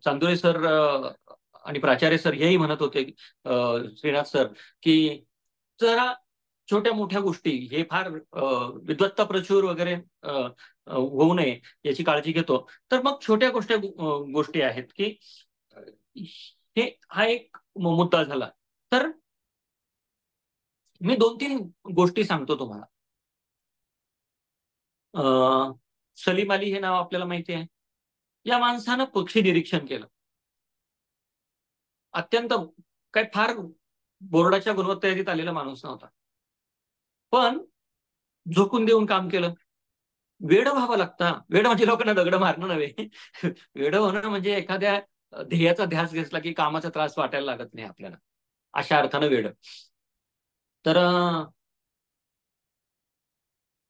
चांदोरे सर आणि प्राचार्य सर हेही म्हणत होते, श्रीनाथ सर, की जरा छोट्या मोठ्या गोष्टी हे फार विद्वत्ता प्रचूर वगैरे होऊ नये याची काळजी घेतो. तर मग छोट्या गोष्टी आहेत की हे हा एक मुद्दा झाला. तर मी 2-3 गोष्टी सांगतो तुम्हाला. सलीम अली हे नाव आपल्याला माहिती आहे. या माणसानं पक्षी निरीक्षण केलं. अत्यंत काय फार बोर्डाच्या गुणवत्ता यादीत आलेला माणूस नव्हता, पण झोकून देऊन काम केलं. वेड व्हावं लागतं. वेड म्हणजे लोकांना दगड मारणं नव्हे. वेड होणं म्हणजे एखाद्या ध्येयाचा ध्यास घेतला की कामाचा त्रास वाटायला लागत नाही आपल्याला, अशा अर्थानं वेड. तर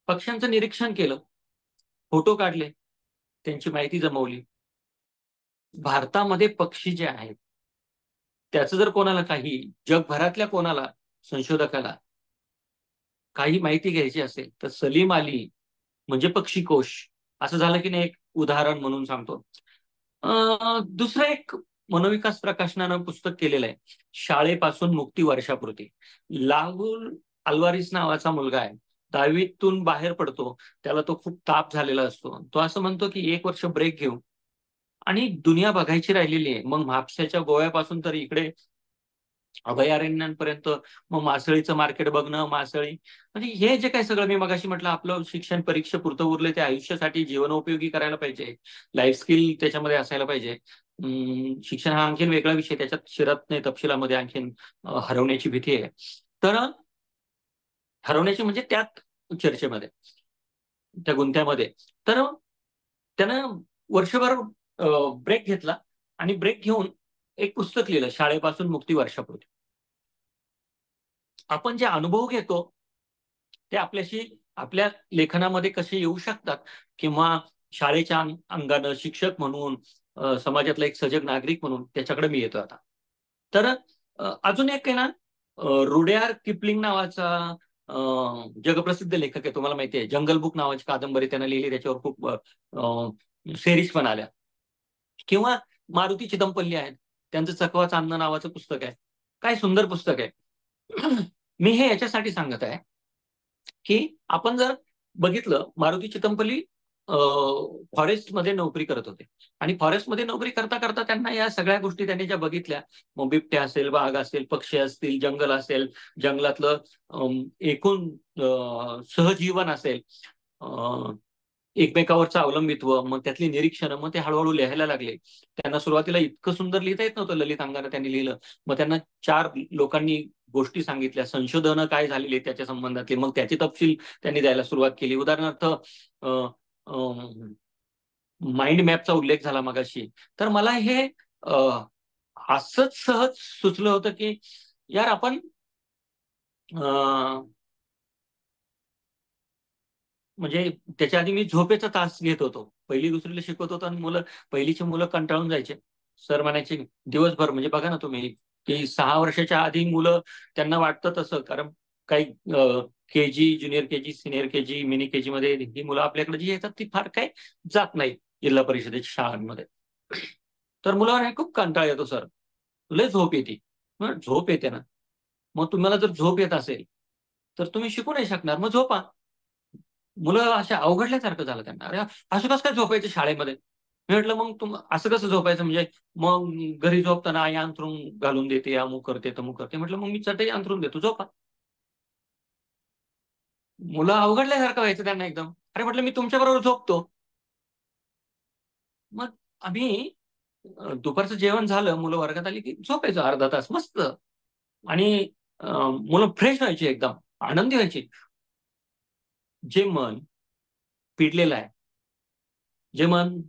पक्ष्यांचं निरीक्षण केलं, फोटो काढले, त्यांची माहिती जमवली. भारतामध्ये पक्षी जे आहेत त्याचं जर कोणाला काही, जगभरातल्या कोणाला संशोधकाला काही माहिती घ्यायची असेल तर सलीम अली म्हणजे पक्षीकोश असं झालं की नाही, एक उदाहरण म्हणून सांगतो. दुसरं एक मनोविकास प्रकाशनानं पुस्तक केलेलं आहे, शाळेपासून मुक्ती वर्षापूर्ती. लागुल अल्वारिस नावाचा मुलगा आहे, 10वीतून बाहेर पडतो, त्याला तो खूप ताप झालेला असतो. तो असं म्हणतो की 1 वर्ष ब्रेक घेऊ आणि दुनिया बघायची राहिलेली आहे. मग म्हापशाच्या गोव्यापासून तर इकडे अभयारण्यांपर्यंत, मग मासळीचं मार्केट बघणं, मासळी म्हणजे हे जे काही सगळं मी मगाशी म्हटलं, आपलं शिक्षण परीक्षेपुरतं उरले ते आयुष्यासाठी जीवनोपयोगी करायला पाहिजे. लाईफ स्किल त्याच्यामध्ये असायला पाहिजे. शिक्षण हा आणखीन वेगळा विषय, त्याच्यात शिरत नाही तपशिलामध्ये, आणखीन हरवण्याची भीती आहे. तर हरवण्याची म्हणजे त्यात चर्चेमध्ये, त्या गुंथ्यामध्ये. तर त्यानं वर्षभर ब्रेक घेतला आणि ब्रेक घेऊन एक पुस्तक लिहिलं, शाळेपासून मुक्ती वर्षापूर्वी. आपण जे अनुभव घेतो ते आपल्या लेखनामध्ये कसे येऊ शकतात, किंवा शाळेच्या अंगानं शिक्षक म्हणून, समाजातला एक सजग नागरिक म्हणून त्याच्याकडे मी येतो आता. तर अजून एक आहे ना, रुडयार्ड किपलिंग नावाचा जगप्रसिद्ध लेखक आहे, तुम्हाला माहिती आहे. जंगल बुक नावाची कादंबरी त्यानं लिहिली, त्याच्यावर खूप सिरीज पण आल्या. किंवा मारुती चिदंपल्ली आहेत, त्यांचं चकवा चांदणं नावाचं पुस्तक आहे. काय सुंदर पुस्तक आहे. मी हे याच्यासाठी सांगत आहे की आपण जर बघितलं, मारुती चिदंपल्ली फॉरेस्टमध्ये नोकरी करत होते, आणि फॉरेस्टमध्ये नोकरी करता करता त्यांना या सगळ्या गोष्टी त्यांनी ज्या बघितल्या, मग बिबट्या असेल, वाघ असेल, पक्षी असतील, जंगल असेल, जंगलातलं एकूण सहजीवन असेल, एकमेकावरचं अवलंबित्व, मग त्यातली निरीक्षण, मग ते हळूहळू लिहायला लागले. त्यांना सुरुवातीला इतकं सुंदर लिहिता येत नव्हतं, ललित अंगानं त्यांनी लिहिलं. मग त्यांना 4 लोकांनी गोष्टी सांगितल्या, संशोधनं काय झालेली त्याच्या संबंधातली, मग त्याची तपशील त्यांनी द्यायला सुरुवात केली. उदाहरणार्थ माइंड मॅपचा उल्लेख झाला मगाशी, तर मला हे असंच सहज सुचलं होतं की यार आपण म्हणजे त्याच्या आधी मी झोपेचा तास घेत होतो, 1ली 2रीला शिकवत होतो, आणि पहिलीची मुलं कंटाळून जायचे. सर म्हणायचे दिवसभर, म्हणजे बघा ना तुम्ही की 6 वर्षाच्या आधी मुलं, त्यांना वाटतं तसं, कारण काही KG, junior KG, senior KG, mini KG मध्ये ही मुलं आपल्याकडे जी येतात ती फार काही जात नाही जिल्हा परिषदेच्या शाळांमध्ये. तर मुलांना खूप कंटाळा येतो, सर तुला झोप येते. मग झोप येते ना, मग तुम्हाला जर झोप येत असेल तर तुम्ही शिकू नाही शकणार, मग झोपा. मुलं अशा अवघडल्यासारखं झालं त्यांना. अरे असं कसं काय झोपायचं शाळेमध्ये? मी म्हटलं मग असं कसं झोपायचं, म्हणजे मग घरी झोपताना आई अंथरून घालून देते, अमुक करते तमुक करते. म्हटलं मग मी चटई अंथरून देतो, झोपा. मुलं अवघडल्यासारखं व्हायचं त्यांना एकदम. अरे म्हटलं मी तुमच्याबरोबर झोपतो. मग आम्ही दुपारचं जेवण झालं, मुलं वर्गात आली की झोपायचं अर्धा तास मस्त, आणि मुलं फ्रेश व्हायची, एकदम आनंदी व्हायची. जे मन पिडलेलं आहे. जे मन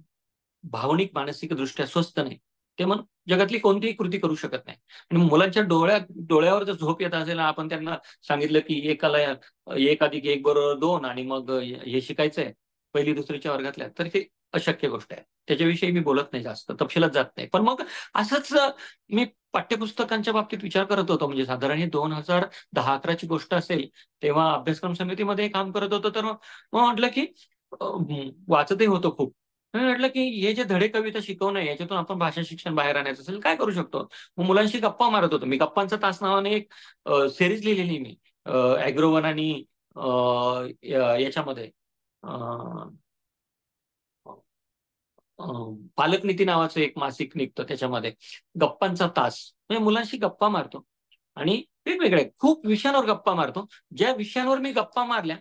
भावनिक मानसिक दृष्ट्या स्वस्थ नाही ते मन जगातली कोणतीही कृती करू शकत नाही. आणि मुलांच्या डोळ्यावर जर झोप येत असेल, आपण त्यांना सांगितलं की एकाला 1+1=2 आणि मग हे शिकायचंय पहिली दुसरीच्या वर्गातल्या, तर ते अशक्य गोष्ट आहे. त्याच्याविषयी मी बोलत नाही, जास्त तपशिलात जात नाही. पण मग असंच मी पाठ्यपुस्तकांच्या बाबतीत विचार करत होतो. म्हणजे साधारण ही 2010-11ची गोष्ट असेल, तेव्हा अभ्यासक्रम समितीमध्ये काम करत होतो. तर मग म्हटलं की वाचतही होतो खूप. मी म्हटलं की हे जे धडे कविता शिकवणं याच्यातून आपण भाषा शिक्षण बाहेर आणायचं असेल काय करू शकतो. मग मुलांशी गप्पा मारत होतो मी. गप्पांचा तास नावाने एक सिरीज लिहिलेली मी ॲग्रोवन आणि याच्यामध्ये पालकनीती नावाचं एक मासिक निघतं, त्याच्यामध्ये गप्पांचा तास. म्हणजे मुलांशी गप्पा मारतो आणि वेगवेगळे खूप विषयांवर गप्पा मारतो. ज्या विषयांवर मी गप्पा मारल्या,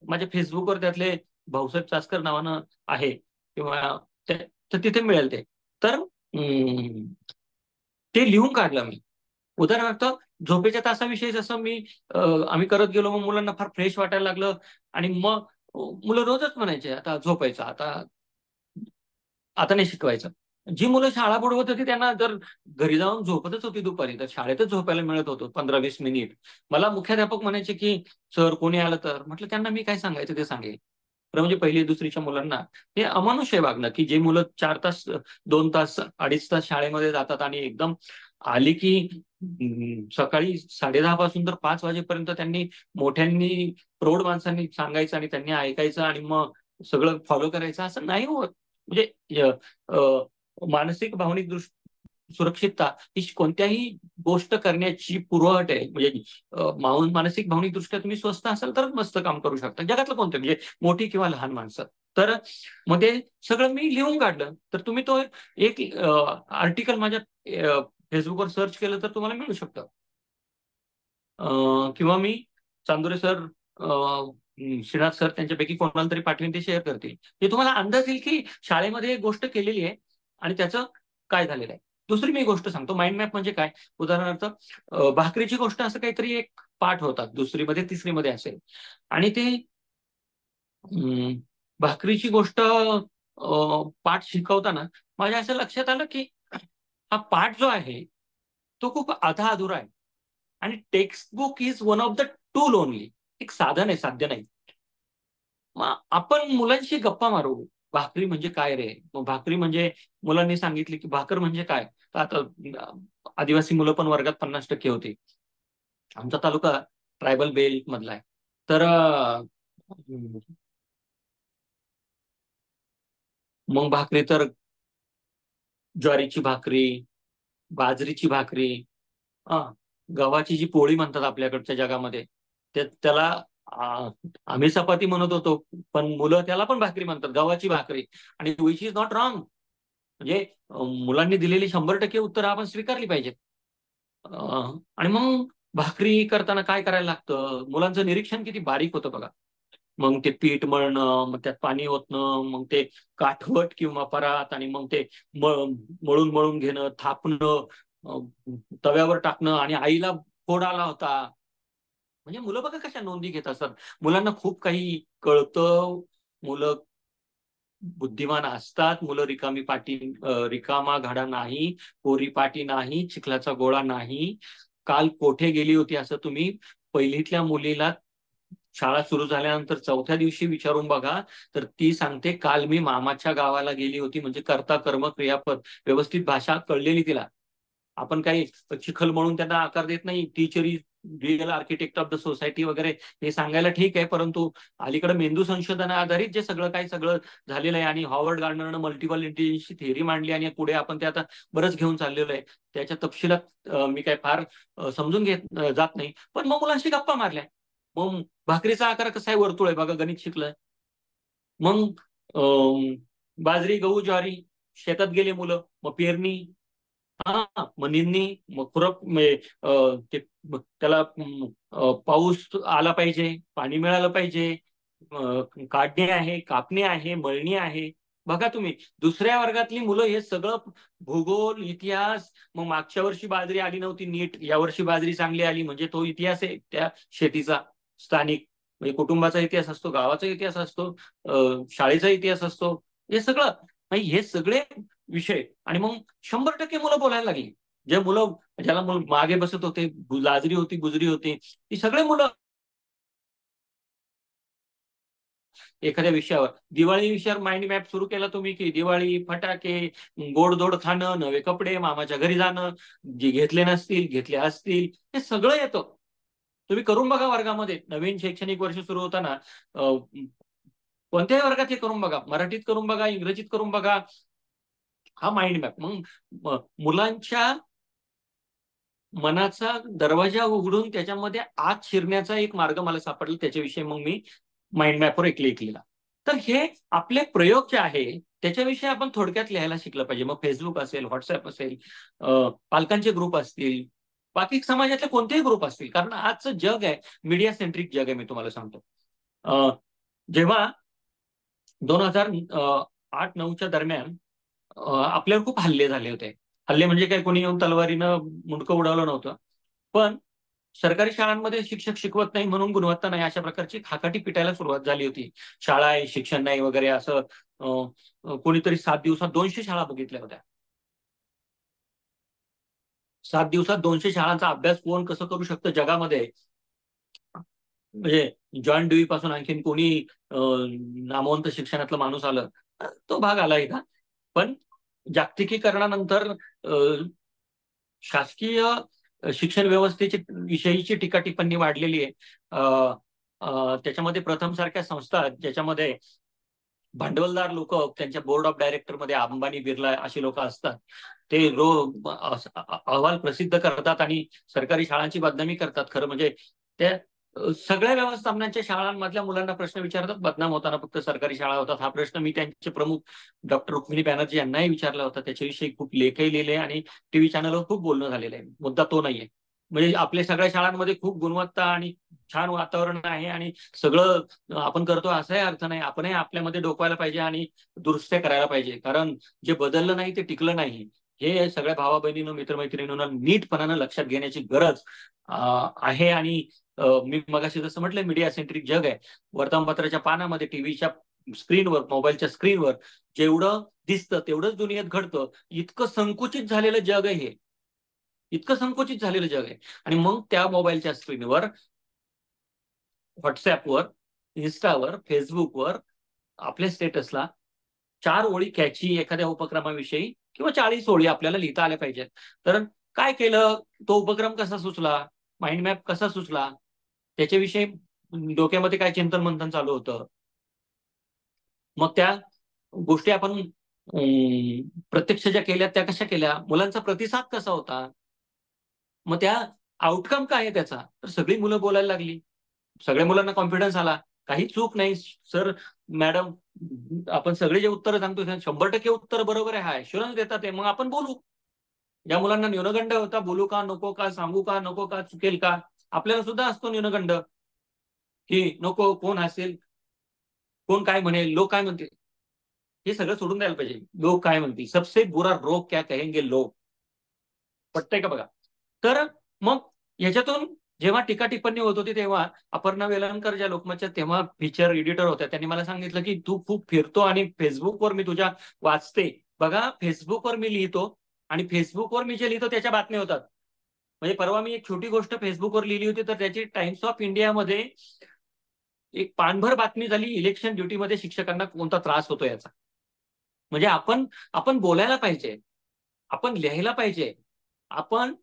माझ्या फेसबुकवर त्यातले भाऊसाहेब चासकर नावानं आहे किंवा तर तिथे मिळेल ते. तर ते लिहून काढलं मी. उदाहरणार्थ झोपेच्या तासाविषयी जसं मी आम्ही करत गेलो, मग मुलांना फार फ्रेश वाटायला लागलं. आणि मग मुलं रोजच म्हणायचे आता झोपायचं, आता नाही शिकवायचं. जी मुलं शाळा बुडवत होती त्यांना जर घरी जाऊन झोपतच होती दुपारी, तर शाळेतच झोपायला मिळत होतं 15-20 मिनिट. मला मुख्याध्यापक म्हणायचे की सर कोणी आलं तर. म्हटलं त्यांना मी काय सांगायचं ते सांगेल. तर म्हणजे पहिली दुसरीच्या मुलांना हे अमानुष आहे वागणं, की जे मुलं 4 तास 2 तास 2.5 तास शाळेमध्ये जातात आणि एकदम आली की सकाळी 10:30 पासून तर 5 वाजेपर्यंत त्यांनी मोठ्यांनी प्रौढ माणसांनी सांगायचं आणि त्यांनी ऐकायचं आणि मग सगळं फॉलो करायचं, असं नाही होत. म्हणजे मानसिक भावनिक सुरक्षितता ही कोणत्याही गोष्ट करण्याची पूर्वअट आहे. म्हणजे मानसिक भावनिक दृष्ट्या तुम्ही स्वस्थ असाल तरच मस्त काम करू शकता, जगातलं कोणतं, म्हणजे मोठी किंवा लहान माणसं. तर मग ते सगळं मी लिहून काढलं. तर तुम्ही तो एक आर्टिकल माझ्या फेसबुकवर सर्च केलं तर तुम्हाला मिळू शकतं. किंवा मी चांदोरे सर, श्रीनाथ सर, त्यांच्यापैकी कोणाला तरी पाठवून ते शेअर करतील. ते तुम्हाला अंदाज येईल की शाळेमध्ये एक गोष्ट केलेली आहे आणि त्याचं काय झालेलं आहे. दुसरी मी गोष्ट सांगतो, माइंड मॅप म्हणजे काय. उदाहरणार्थ भाकरीची गोष्ट असं काहीतरी एक पाठ होतात, 2री-मध्ये 3री-मध्ये असेल. आणि ते भाकरीची गोष्ट पाठ शिकवताना माझ्या असं लक्षात आलं की हा पाठ जो आहे तो खूप आधा अधुरा आहे. आणि text book is one of the tool only. एक साधन आहे, साध्य नाही. मग आपण मुलांशी गप्पा मारू. भाकरी म्हणजे काय रे. मग भाकरी म्हणजे मुलांनी सांगितली की भाकर म्हणजे काय. तर आता आदिवासी मुलं पण वर्गात 50% होती. आमचा तालुका ट्रायबल बेल्ट मधला आहे. तर मग भाकरी तर ज्वारीची भाकरी, बाजरीची भाकरी, गव्हाची जी पोळी म्हणतात आपल्याकडच्या जगामध्ये, त्याला आम्ही चपाती म्हणत होतो, पण मुलं त्याला पण भाकरी म्हणतात, गव्हाची भाकरी. आणि विच इज नॉट रॉंग. म्हणजे मुलांनी दिलेली 100% उत्तरं आपण स्वीकारली पाहिजेत. आणि मग भाकरी करताना काय करायला लागतं, मुलांचं निरीक्षण किती बारीक होतं बघा. मग ते पीठ मळणं, मग त्यात पाणी ओतणं, मग ते काठवट किंवा परात, आणि मग ते मळून मळून घेणं, थापणं, तव्यावर टाकणं. आणि आईला फोड आला होता. म्हणजे मुलं बघा कशा नोंदी घेत असतात. मुलांना खूप काही कळतं. मुलं बुद्धिमान असतात. मुलं रिकामा घडा नाही, कोरी पाटी नाही, चिखलाचा गोळा नाही. काल कोठे गेली होती असं तुम्ही पहिलीतल्या मुलीला शाळा सुरू झाल्यानंतर 4थ्या दिवशी विचारून बघा, तर ती सांगते काल मी मामाच्या गावाला गेली होती. म्हणजे कर्ता कर्म क्रियापद व्यवस्थित भाषा कळलेली तिला. आपण काही चिखल म्हणून त्यांना आकार देत नाही. Teacher is real architect of the society वगैरे हे सांगायला ठीक आहे, परंतु अलीकडे मेंदू संशोधना आधारित जे सगळं झालेलं आहे, आणि हॉवर्ड गार्डनरनं मल्टिपल इंटेलिजन्सची थिअरी मांडली, आणि पुढे आपण ते आता बरंच घेऊन चाललेलो आहे. त्याच्या तपशिलात मी काय फार समजून जात नाही. पण मग मुलांशी गप्पा मारल्या. मग भाकरीचा आकार कसा आहे, वर्तुळ आहे बघा, गणित शिकलंय. मग बाजरी, गहू, ज्वारी, शेतात गेले मुलं, मग पेरणी, मग निंदणी, मग खुरप, त्याला पाऊस आला पाहिजे, पाणी मिळालं पाहिजे, काढणे आहे, कापणे आहे, मळणी आहे. बघा तुम्ही 2ऱ्या वर्गातली मुलं हे सगळं भूगोल, इतिहास. मग मागच्या वर्षी बाजरी आली नव्हती नीट, या वर्षी बाजरी चांगली आली, म्हणजे तो इतिहास आहे त्या शेतीचा स्थानिक. म्हणजे कुटुंबाचा इतिहास असतो, गावाचा इतिहास असतो, शाळेचा इतिहास असतो, हे सगळं म्हणजे हे सगळे विषय. आणि मग 100% मुलं बोलायला लागली. जे मुलं ज्याला मुलं मागे बसत होते, लाजरी होती, गुजरी होती, ती सगळे मुलं एखाद्या विषयावर, दिवाळी विषयावर माइंड मॅप सुरू केला तुम्ही की दिवाळी, फटाके, गोडधोड खाणं, नवे कपडे, मामाच्या घरी जाणं, जे घेतले नसतील घेतले असतील, हे सगळं येतं. तुम्ही करून बघा वर्गामध्ये. नवीन शैक्षणिक वर्ष सुरू होताना कोणत्याही वर्गात हे करून बघा, मराठीत करून बघा, इंग्रजीत करून बघा, हा माइंड मॅप. मग मुलांच्या मनाचा दरवाजा उघडून त्याच्यामध्ये आत शिरण्याचा एक मार्ग मला सापडला. त्याच्याविषयी मग मी माइंड मॅपवर एक लेख लिहिला. तर हे आपले प्रयोग जे आहे त्याच्याविषयी आपण थोडक्यात लिहायला शिकलं पाहिजे. मग फेसबुक असेल, व्हॉट्सअप असेल, पालकांचे ग्रुप असतील, बाकी समाजातले कोणतेही ग्रुप असतील, कारण आजचं जग आहे मीडिया सेंट्रिक जग आहे. मी तुम्हाला सांगतो, जेव्हा 2008-9च्या दरम्यान आपल्यावर खूप हल्ले झाले होते. हल्ले म्हणजे काय, कोणी येऊन तलवारीनं मुंडकं उडवलं नव्हतं, पण सरकारी शाळांमध्ये शिक्षक शिकवत नाही म्हणून गुणवत्ता नाही, अशा प्रकारची खाकाटी पिटायला सुरुवात झाली होती. शाळा आहे, शिक्षण नाही वगैरे असं. कोणीतरी 7 दिवसात 200 शाळा बघितल्या होत्या. 7 दिवसात 200 शाळांचा अभ्यास कोण कसं करू शकतं जगामध्ये? म्हणजे जॉन ड्यूई पासून आणखीन कोणी नामवंत शिक्षणातला माणूस आलं, तो भाग आला इथं. पण जागतिकीकरणानंतर शासकीय शिक्षण व्यवस्थेची विषयीची टीका टिप्पणी वाढलेली आहे. त्याच्यामध्ये प्रथम सारख्या संस्था ज्याच्यामध्ये भांडवलदार लोक, त्यांच्या बोर्ड ऑफ डायरेक्टर मध्ये अंबानी, बिर्ला अशी लोक असतात, ते अहवाल प्रसिद्ध करतात आणि सरकारी शाळांची बदनामी करतात. खरं म्हणजे त्या सगळ्या व्यवस्थापनांच्या शाळांमधल्या मुलांना प्रश्न विचारतात, बदनाम होताना फक्त सरकारी शाळा होतात. हा प्रश्न मी त्यांचे प्रमुख डॉक्टर रुक्मिणी बॅनर्जी यांनाही विचारला होता. त्याच्याविषयी खूप लेखही लिहिले आणि टीव्ही चॅनलवर खूप बोलणं झालेलं आहे. मुद्दा तो नाहीये. म्हणजे आपल्या सगळ्या शाळांमध्ये खूप गुणवत्ता आणि छान वातावरण आहे आणि सगळं आपण करतो असाही अर्थ नाही. आपणही आपल्यामध्ये डोकवायला पाहिजे आणि दुरुस्त्या करायला पाहिजे. कारण जे बदललं नाही ते टिकलं नाही, हे सगळ्या भावा बहिणीनं, मित्रमैत्रिणींना नीटपणानं लक्षात घेण्याची गरज आहे. आणि मी मगाशी जसं म्हटलं, मीडिया सेंट्रिक जग आहे. वर्तमानपत्राच्या पानामध्ये, टीव्हीच्या स्क्रीनवर, मोबाईलच्या स्क्रीनवर जेवढं दिसतं तेवढंच दुनियेत घडतं. इतकं संकुचित झालेलं जग आहे हे, इतकं संकुचित झालेलं जग आहे. आणि मग त्या मोबाईलच्या स्क्रीनवर, व्हॉट्सअपवर, इन्स्टावर, फेसबुकवर आपल्या स्टेटसला 4 ओळी कॅची एखाद्या उपक्रमाविषयी किंवा 40 ओळी आपल्याला लिहिता आल्या पाहिजेत. तर काय केलं, तो उपक्रम कसा सुचला, माइंड मॅप कसा सुचला, त्याच्याविषयी डोक्यामध्ये काय चिंतन मंथन चालू होतं. मग त्या गोष्टी आपण प्रत्यक्ष ज्या केल्या त्या कशा केल्या, मुलांचा प्रतिसाद कसा होता, मग त्या आउटकम काय आहे त्याचा. तर सगळी मुलं बोलायला लागली, सगळ्या मुलांना कॉन्फिडन्स आला, काही चूक नाही. सर, मॅडम, आपण सगळे जे उत्तर सांगतो 100% उत्तर बरोबर आहे, हा ऍश्युरन्स देतात आहे, मग आपण बोलू. ज्या मुलांना न्यूनगंड होता, बोलू का नको का, सांगू का नको का, चुकेल का, आपल्याला सुद्धा असतो न्यूनगंड की नको, कोण असेल, कोण काय म्हणेल, लोक काय म्हणतील, हे सगळं सोडून द्यायला पाहिजे. लोक काय म्हणतील, सबसे बुरा रोग क्या कहेंगे लोक, पटतंय का बघा. तर मग याच्यातून जेव्हा टीका टिप्पणी होत होती तेव्हा अपर्णा वेलणकर ज्या लोकमतच्या तेव्हा फीचर एडिटर होत्या, त्यांनी मला सांगितलं की तू खूप फिरतो आणि फेसबुकवर मी तुझ्या वाचते. बघा, फेसबुकवर मी लिहितो आणि फेसबुकवर मी जे लिहितो त्याच्या बातम्या होतात. म्हणजे परवा मी एक छोटी गोष्ट फेसबुकवर लिहिली होती, तर त्याची टाइम्स ऑफ इंडियामध्ये एक पानभर बातमी झाली, इलेक्शन ड्युटीमध्ये शिक्षकांना कोणता त्रास होतो याचा. म्हणजे आपण बोलायला पाहिजे, आपण लिहायला पाहिजे, आपण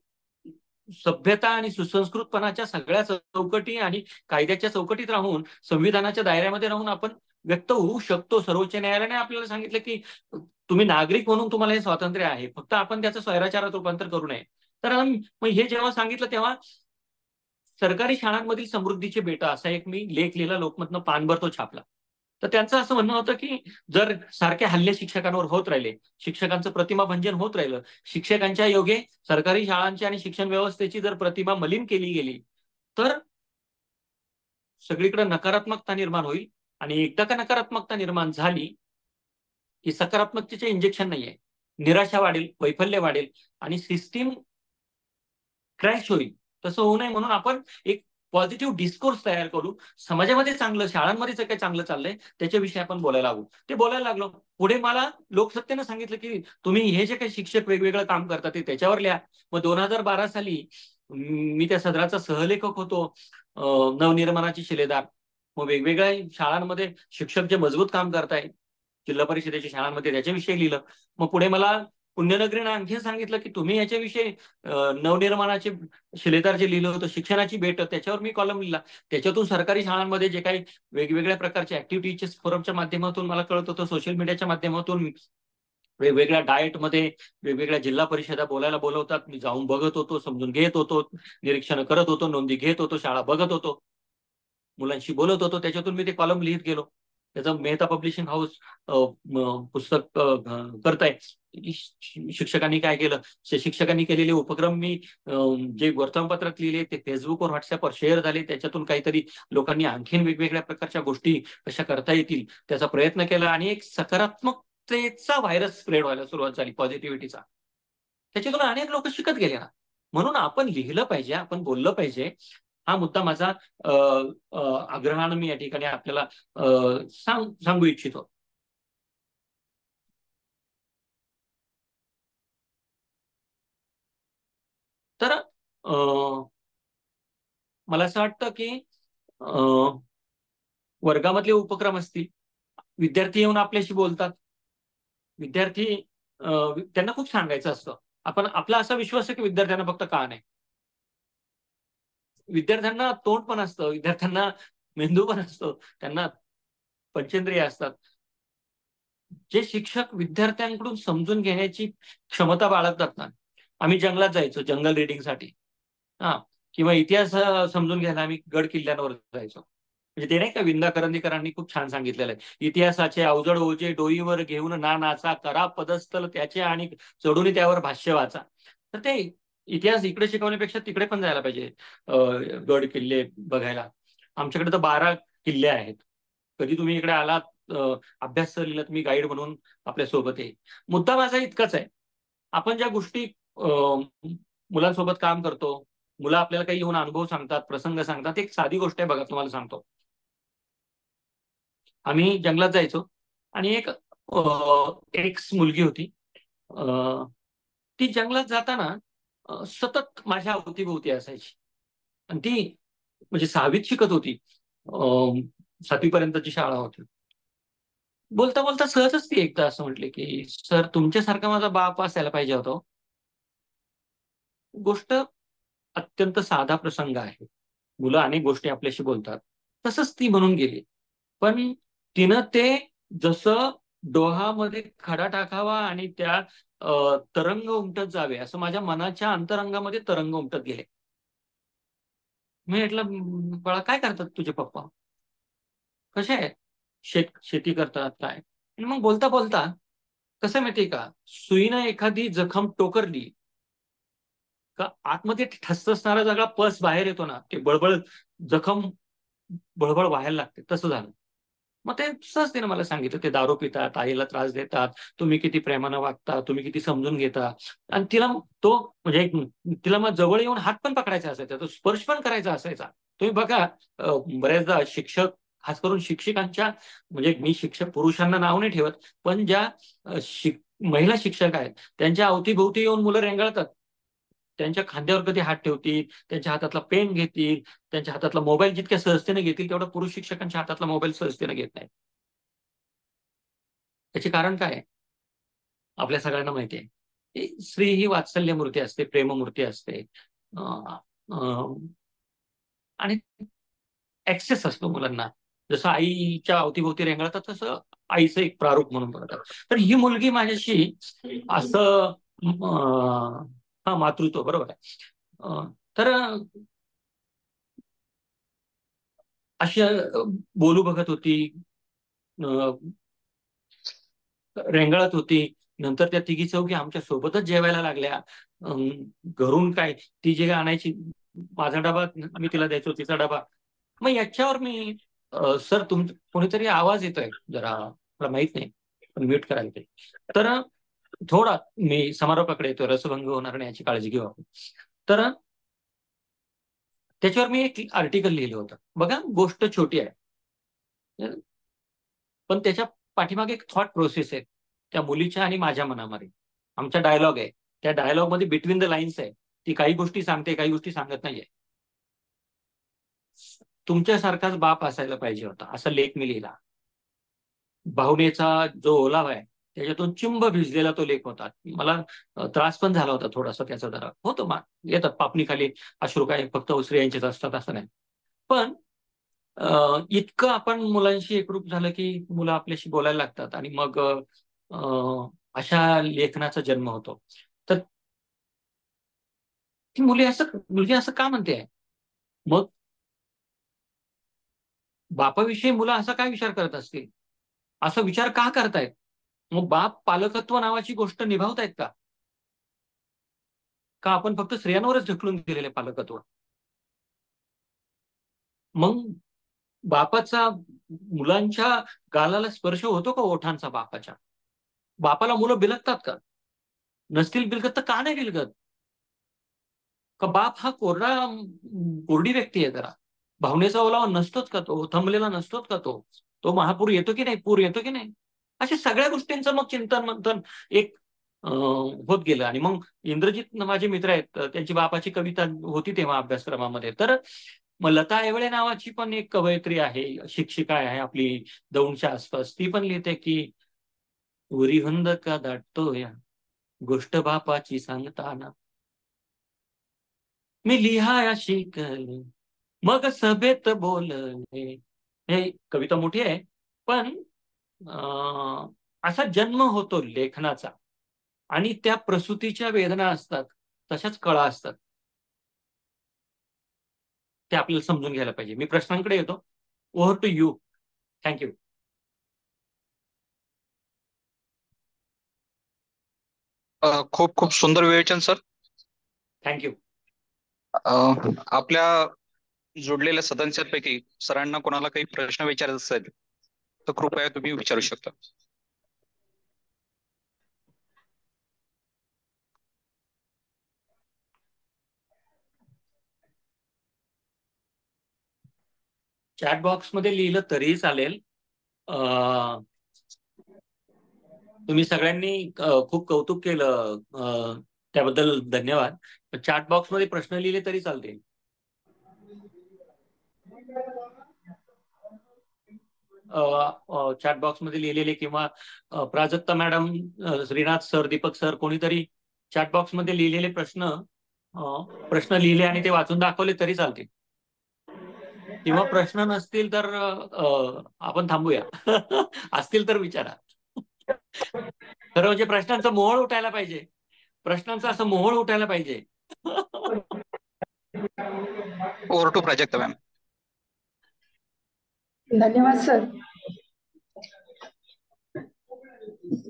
सभ्यता आणि सुसंस्कृतपणाच्या सगळ्या चौकटी आणि कायद्याच्या चौकटीत राहून, संविधानाच्या दायऱ्यामध्ये राहून आपण व्यक्त होऊ शकतो. सर्वोच्च न्यायालयाने आपल्याला सांगितलं की तुम्ही नागरिक म्हणून तुम्हाला हे स्वातंत्र्य आहे, फक्त आपण त्याचं स्वैराचारात रूपांतर करू नये. तर मग हे जेव्हा सांगितलं तेव्हा सरकारी शाळांमधील समृद्धीचे बेटा असा एक मी लेख लिहिला, लोकमतनं पानभर तो छापला. तर त्यांचं असं म्हणणं होतं की जर सारखे हल्ले शिक्षकांवर होत राहिले, शिक्षकांचं प्रतिमाभंजन होत राहिलं, शिक्षकांच्या योगे सरकारी शाळांची आणि शिक्षण व्यवस्थेची जर प्रतिमा मलिन केली गेली, तर सगळीकडे नकारात्मकता निर्माण होईल. आणि एकदा का नकारात्मकता निर्माण झाली की सकारात्मकतेचे इंजेक्शन नाहीये, निराशा वाढेल, वैफल्य वाढेल आणि सिस्टीम क्रॅश होईल. तसं होऊ नये म्हणून आपण एक पॉझिटिव्ह डिस्कोर्स तयार करू, समाजामध्ये चांगलं, शाळांमध्ये जे काही चांगलं चाललंय त्याच्याविषयी आपण बोलायला लागू. ते बोलायला लागलो. पुढे मला लोकसत्तेनं सांगितलं की तुम्ही हे जे काही शिक्षक वेगवेगळं काम करतात ते त्याच्यावर लिहा. मग 2012 साली मी त्या सदराचा सहलेखक होतो, नवनिर्माणाचे शिलेदार. मग वेगवेगळ्या शाळांमध्ये शिक्षक जे मजबूत काम करताय जिल्हा परिषदेच्या शाळांमध्ये त्याच्याविषयी लिहिलं. मग पुढे मला पुण्यनगरीनं आणखी सांगितलं की तुम्ही याच्याविषयी नवनिर्माणाचे शिलेदार जे लिहिलं होतं शिक्षणाची भेट, त्याच्यावर मी कॉलम लिहिला. त्याच्यातून सरकारी शाळांमध्ये जे काही वेगवेगळ्या प्रकारच्या ऍक्टिव्हिटीज फोरमच्या माध्यमातून मला कळत होतं, सोशल मीडियाच्या माध्यमातून वेगवेगळ्या डाएटमध्ये वेगवेगळ्या जिल्हा परिषदा बोलायला बोलवतात. मी जाऊन बघत होतो, समजून घेत होतो, निरीक्षण करत होतो, नोंदी घेत होतो, शाळा बघत होतो, मुलांशी बोलत होतो. त्याच्यातून मी ते कॉलम लिहित गेलो. त्याचं मेहता पब्लिशिंग हाऊस पुस्तक करताय. शिक्षकांनी काय केलं, शिक्षकांनी केलेले उपक्रम मी जे वर्तमानपत्रात लिहिले ते फेसबुकवर, व्हॉट्सअपवर शेअर झाले. त्याच्यातून काहीतरी लोकांनी आणखीन वेगवेगळ्या प्रकारच्या गोष्टी कशा करता येतील त्याचा प्रयत्न केला आणि एक सकारात्मकतेचा व्हायरस स्प्रेड व्हायला सुरुवात झाली, पॉझिटिव्हिटीचा. त्याच्यातून अनेक लोक शिकत गेले ना. म्हणून आपण लिहिलं पाहिजे, आपण बोललं पाहिजे. हा मुद्दा माझा आग्रहानं मी या ठिकाणी आपल्याला सांगू इच्छितो. तर मला असं वाटतं की वर्गामधले उपक्रम असतील, विद्यार्थी येऊन आपल्याशी बोलतात, विद्यार्थी त्यांना खूप सांगायचं असतं. आपला असा विश्वास आहे की विद्यार्थ्यांना फक्त कान आहे, विद्यार्थ्यांना तोंड पण असतं, विद्यार्थ्यांना मेंदू पण असतो, त्यांना पंचेंद्रिय असतात. जे शिक्षक विद्यार्थ्यांकडून समजून घेण्याची क्षमता बाळगतात ना, आम्ही जंगलात जायचो जंगल रिडिंगसाठी, किंवा इतिहास समजून घ्यायला आम्ही गड किल्ल्यांवर जायचो. म्हणजे ते नाही का विंदा करंदीकरांनी खूप छान सांगितलेलं आहे, इतिहासाचे अवजड ओझे डोईवर घेऊन ना नाचा, करा पदस्थल त्याचे आणि चढून त्यावर भाष्य वाचा. तर ते इतिहास इकडे शिकवण्यापेक्षा तिकडे पण जायला पाहिजे, गड किल्ले बघायला. आमच्याकडे तर 12 किल्ले आहेत. कधी तुम्ही इकडे आलात, अभ्यास लिहिला, तुम्ही गाईड म्हणून आपल्या सोबत आहे. मुद्दा माझा इतकाच आहे, आपण ज्या गोष्टी मुलांसोबत काम करतो, मुलं आपल्याला काही येऊन अनुभव सांगतात, प्रसंग सांगतात. एक साधी गोष्ट आहे बघा, तुम्हाला सांगतो. आम्ही जंगलात जायचो आणि एक मुलगी होती. ती जंगलात जाताना सतत माझ्या अवतीभोवती असायची. आणि ती म्हणजे 6वीत शिकत होती, 7वी पर्यंतची शाळा होती. बोलता बोलता सहजच ती एकदा असं म्हटले की सर, तुमच्यासारखा माझा बाप असायला पाहिजे होता. गोष्ट अत्यंत साधा प्रसंग आहे, मुलं अनेक गोष्टी आपल्याशी बोलतात, तसंच ती म्हणून गेली. पण तिनं ते जसं डोहामध्ये खडा टाकावा आणि त्या तरंग उमटत जावे असं माझ्या मनाच्या अंतरंगामध्ये तरंग उमटत गेले. मी म्हटलं, बाळा काय करतात तुझे पप्पा, कसे आहेत, शेती करतात काय? आणि मग बोलता बोलता कसं माहितीये का, सुईनं एखादी जखम टोकरली का आतमध्ये ठसठसणारा सगळा पस बाहेर येतो ना, ते बळबळ जखम बळबळ व्हायला लागते, तसं झालं. मग ते सहज तिने मला सांगितलं, ते दारू पितात, आईला त्रास देतात, तुम्ही किती प्रेमानं वागता, तुम्ही किती समजून घेता. आणि तिला तो म्हणजे तिला मग जवळ येऊन हात पण पकडायचा असायचा, तो स्पर्श पण करायचा असायचा. तुम्ही बघा, बऱ्याचदा शिक्षक, खास करून शिक्षकांच्या, म्हणजे मी शिक्षक पुरुषांना नाव नाही ठेवत, पण ज्या महिला शिक्षक आहेत त्यांच्या अवतीभोवती येऊन मुलं रेंगाळतात. त्यांच्या खांद्यावर कधी हात ठेवतील, त्यांच्या हातातला पेन घेतील, त्यांच्या हातातला मोबाईल जितक्या सहजतेने घेतील तेवढा पुरुष शिक्षकांच्या हातातला मोबाईल सहजतेने घेत नाही. त्याचे कारण काय आहे आपल्या सगळ्यांना माहिती आहे. स्त्री ही वात्सल्य मूर्ती असते, प्रेममूर्ती असते, आणि ऍक्सेस असतो मुलांना. जसं आईच्या अवतीभोवती रेंगाळतात तसं आईचं एक प्रारूप म्हणून बघतात. तर ही मुलगी माझ्याशी असं हा मातृत्व बरोबर आहे. तर अशी बोलू बघत होती, रेंगाळत होती. नंतर त्या तिघी चौघी आमच्या सोबतच जेवायला लागल्या. घरून काय ती जे आणायची, माझा डबा मी तिला द्यायचो, तिचा डबा. मग याच्यावर मी सर कोणीतरी आवाज येतोय, जरा मला माहित नाही, पण म्यूट करायला ते. तर थोडा मी समारोपाकडे येतोय, रसभंग होणार नाही याची काळजी घेऊ आपण. तर त्याच्यावर मी एक आर्टिकल लिहिलं होतं. बघा, गोष्ट छोटी आहे, पण त्याच्या पाठीमागे एक थॉट प्रोसेस आहे त्या मुलीच्या आणि माझ्या मनामध्ये. आमचा डायलॉग आहे, त्या डायलॉग मध्ये बिटवीन द लाईन्स आहे. ती काही गोष्टी सांगते, काही गोष्टी सांगत नाहीये. तुमच्यासारखाच बाप असायला पाहिजे होता, असा लेख मी लिहिला. भावनेचा जो ओलावा आहे त्याच्यातून चिंब भिजलेला तो लेख होता. मला त्रास पण झाला होता थोडासा त्याचा. जरा होतो येतात पापणी खाली अश्रू, काय फक्त स्त्रियांचेच असतात असं नाही. पण इतकं आपण मुलांशी एकरूप झालं की मुलं आपल्याशी बोलायला लागतात आणि मग अशा लेखनाचा जन्म होतो. तर ती मुलगी असं का म्हणते? मग बापाविषयी मुलं असा काय विचार करत असतील? असा विचार का करतायत? मग बाप पालकत्व नावाची गोष्ट निभावतायत का? का आपण फक्त स्त्रियांवरच ढकलून दिलेले पालकत्व? मग बापाचा मुलांच्या गालाला स्पर्श होतो का ओठांचा बापाच्या? बापाला मुलं बिलगतात का? नसतील बिलगत तर का नाही बिलगत? का बाप हा कोरडी व्यक्ती आहे? जरा भावनेचा ओलावा नसतोच का? तो थंबलेला नसतोच का? तो महापूर येतो की नाही? पूर येतो की नाही? अशा सगळ्या गोष्टींचं मग चिंतन मंथन एक होत गेलं. आणि मग इंद्रजित माझे मित्र आहेत, त्यांची बापाची कविता होती तेव्हा अभ्यासक्रमामध्ये. तर मग लता एवळे नावाची पण एक कवयित्री आहे, शिक्षिका आहे आपली दौंडच्या आसपास. ती पण लिहिते की उरिहंद का दाटतो या गोष्ट बापाची सांगताना, मी लिहाया शिकले मग सभेत बोलले. हे कविता मोठी आहे, पण असा जन्म होतो लेखनाचा. आणि त्या प्रसूतीच्या वेदना असतात, तशाच कळा असतात. ते आपल्याला समजून घ्यायला पाहिजे. मी प्रश्नांकडे येतो. Over to you. थँक्यू. खूप खूप सुंदर विवेचन सर. थँक्यू. आपल्या जोडलेल्या सदस्यांपैकी सरांना कोणाला काही प्रश्न विचारायचे असेल तर कृपया तुम्ही विचारू शकता. चॅट बॉक्स मध्ये लिहिलं तरीही चालेल. तुम्ही सगळ्यांनी खूप कौतुक केलं, त्याबद्दल धन्यवाद. चॅट बॉक्स मध्ये प्रश्न लिहिले तरी चालतील. चॅट बॉक्स मध्ये लिहिलेले किंवा Prajakta madam, Shrinath sir, Deepak sir, कोणीतरी चॅट बॉक्स मध्ये लिहिलेले प्रश्न लिहिले आणि ते वाचून दाखवले तरी चालतील. किंवा प्रश्न नसतील तर आपण थांबूया. असतील तर विचारा. खरं म्हणजे प्रश्नांचं मोहोळ उठायला पाहिजे. प्रश्नांचं असं मोहोळ उठायला पाहिजे. Over to Prajakta ma'am. धन्यवाद सर.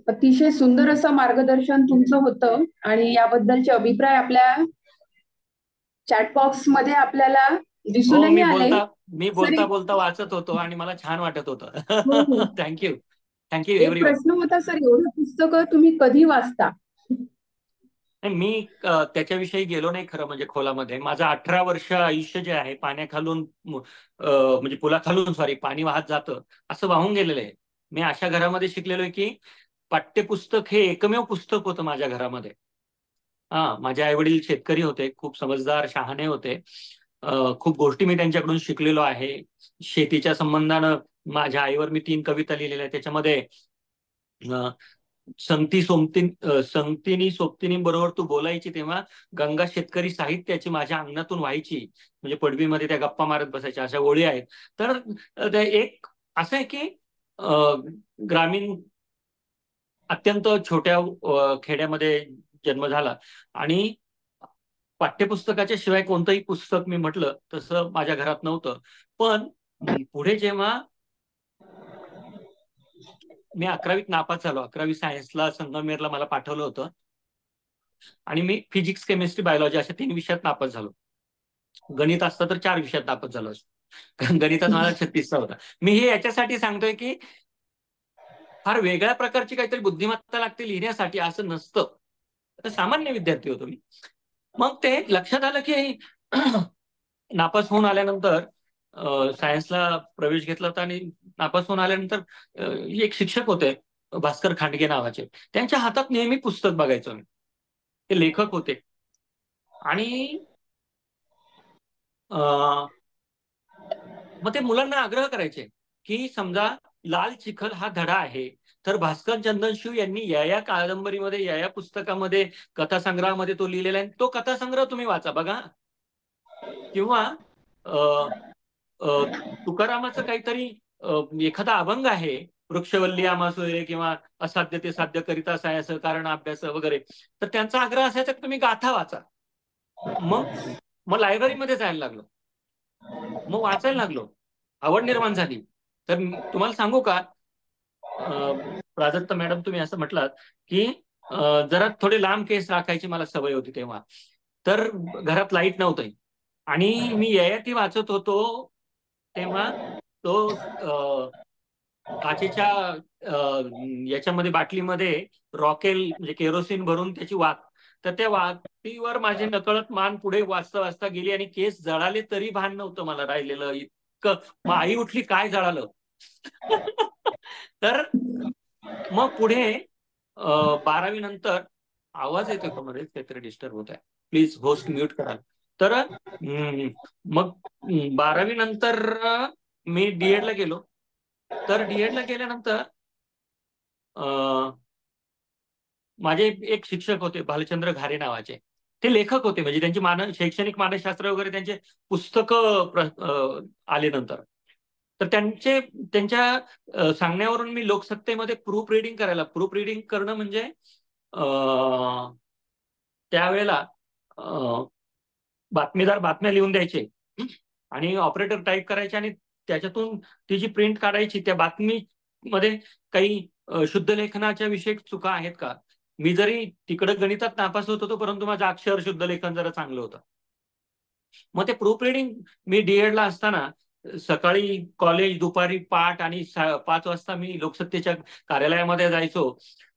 अतिशय सुंदर असं मार्गदर्शन तुमचं होतं आणि याबद्दलचे अभिप्राय आपल्या चॅट बॉक्स मध्ये आपल्याला दिसूनही आले. मी बोलता वाचत होतो आणि मला छान वाटत होतं. हो, हो. थँक्यू. थँक्यू एक एव्हरीवन. प्रश्न होता सर, एवढं पुस्तकं तुम्ही कधी वाचता? मी त्याच्याविषयी गेलो नाही खरं म्हणजे खोलामध्ये. माझं 18 वर्ष आयुष्य जे आहे पाण्याखालून, म्हणजे पुलाखालून, सॉरी, पाणी वाहत जातं असं वाहून गेलेलं आहे. मी अशा घरामध्ये शिकलेलो आहे की पाठ्यपुस्तक हे एकमेव पुस्तक होतं माझ्या घरामध्ये. माझे आई वडील शेतकरी होते, खूप समजदार, शहाणे होते. खूप गोष्टी मी त्यांच्याकडून शिकलेलो आहे. शेतीच्या संबंधानं माझ्या आईवर मी 3 कविता लिहिलेल्या आहेत. त्याच्यामध्ये संगतीनी सोबतीनी बरोबर तू बोलायची तेव्हा गंगा शेतकरी साहित्याची माझ्या अंगणातून व्हायची, म्हणजे पडवीमध्ये त्या गप्पा मारत बसायच्या, अशा ओळी आहेत. तर एक असं आहे की ग्रामीण अत्यंत छोट्या खेड्यामध्ये जन्म झाला आणि पाठ्यपुस्तकाच्या शिवाय कोणतंही पुस्तक मी म्हटलं तसं माझ्या घरात नव्हतं. पण पुढे जेव्हा मी 11वीत नापास झालो, 11वी सायन्सला संगमनेरला मला पाठवलं होतं आणि मी फिजिक्स, केमिस्ट्री, बायोलॉजी अशा 3 विषयात नापास झालो. गणित असतं तर 4 विषयात नापास झालो असतो. गणितात मला 36चा होता. मी हे याच्यासाठी सांगतोय की फार वेगळ्या प्रकारची काहीतरी बुद्धिमत्ता लागते लिहिण्यासाठी असं नसतं. तर सामान्य विद्यार्थी होतो मी. मग ते लक्षात आलं की नापास होऊन आल्यानंतर सायन्सला प्रवेश घेतला होता आणि नापास होऊन आल्यानंतर एक शिक्षक होते भास्कर खांडगे नावाचे. त्यांच्या हातात नेहमी पुस्तक बघायचो मी. ते लेखक होते आणि मग ते मुलांना आग्रह करायचे की समजा लाल चिखल हा धडा आहे, तर भास्कर चंदनशिव यांनी या कादंबरीमध्ये या पुस्तकामध्ये कथासंग्रहामध्ये तो लिहिलेला आहे, तो कथासंग्रह तुम्ही वाचा बघा. किंवा तुकारामाचं काहीतरी एखादा अभंग आहे, वृक्षवल्ली आम्हा सोयरे किंवा असाध्य ते साध्य करिता सायस कारण अभ्यास वगैरे, तर त्यांचा आग्रह असायचा की तुम्ही गाथा वाचा. मग लायब्ररीमध्ये जायला लागलो, मग वाचायला लागलो, आवड निर्माण झाली. तर तुम्हाला सांगू का प्राजक्ता मॅडम, तुम्ही असं म्हटलात की जरा थोडे लांब केस राखायची मला सवय होती तेव्हा. तर घरात लाईट नव्हतं आणि मी ययाती वाचत होतो तेव्हा तो काचेच्या याच्यामध्ये बाटलीमध्ये रॉकेल म्हणजे केरोसिन भरून त्याची वात, तर त्या वातीवर माझी नकळत मान पुढे वाचता वाचता गेली आणि केस जळाले तरी भान नव्हतं मला राहिलेलं इतकं. मग आई उठली, काय जळालं? तर मग पुढे 12वी नंतर आवाज येतोय का मध्ये? काहीतरी डिस्टर्ब होत आहे, प्लीज होस्ट म्यूट करा. तर मग 12वी नंतर मी डीएड ला गेलो. तर डीएड ला गेल्यानंतर माझे एक शिक्षक होते भालचंद्र घारे नावाचे. ते लेखक होते, म्हणजे त्यांची शैक्षणिक मानसशास्त्र वगैरे त्यांचे पुस्तकं आले नंतर. तर त्यांच्या सांगण्यावरून मी लोकसत्तेमध्ये प्रूफ रिडिंग करणं म्हणजे त्यावेळेला बातमीदार बातम्या लिहून द्यायचे आणि ऑपरेटर टाईप करायचे आणि त्याच्यातून ती जी प्रिंट काढायची, त्या बातमीमध्ये काही शुद्ध लेखनाच्या विषयक चुका आहेत का. मी जरी तिकडे गणितात नापास होत होतो, परंतु माझं अक्षर शुद्ध लेखन जरा चांगलं होतं. मग ते प्रूफ रिडिंग मी डीएड ला असताना सकाळी कॉलेज, दुपारी पाठ आणि 5 वाजता मी लोकसत्तेच्या कार्यालयामध्ये जायचो.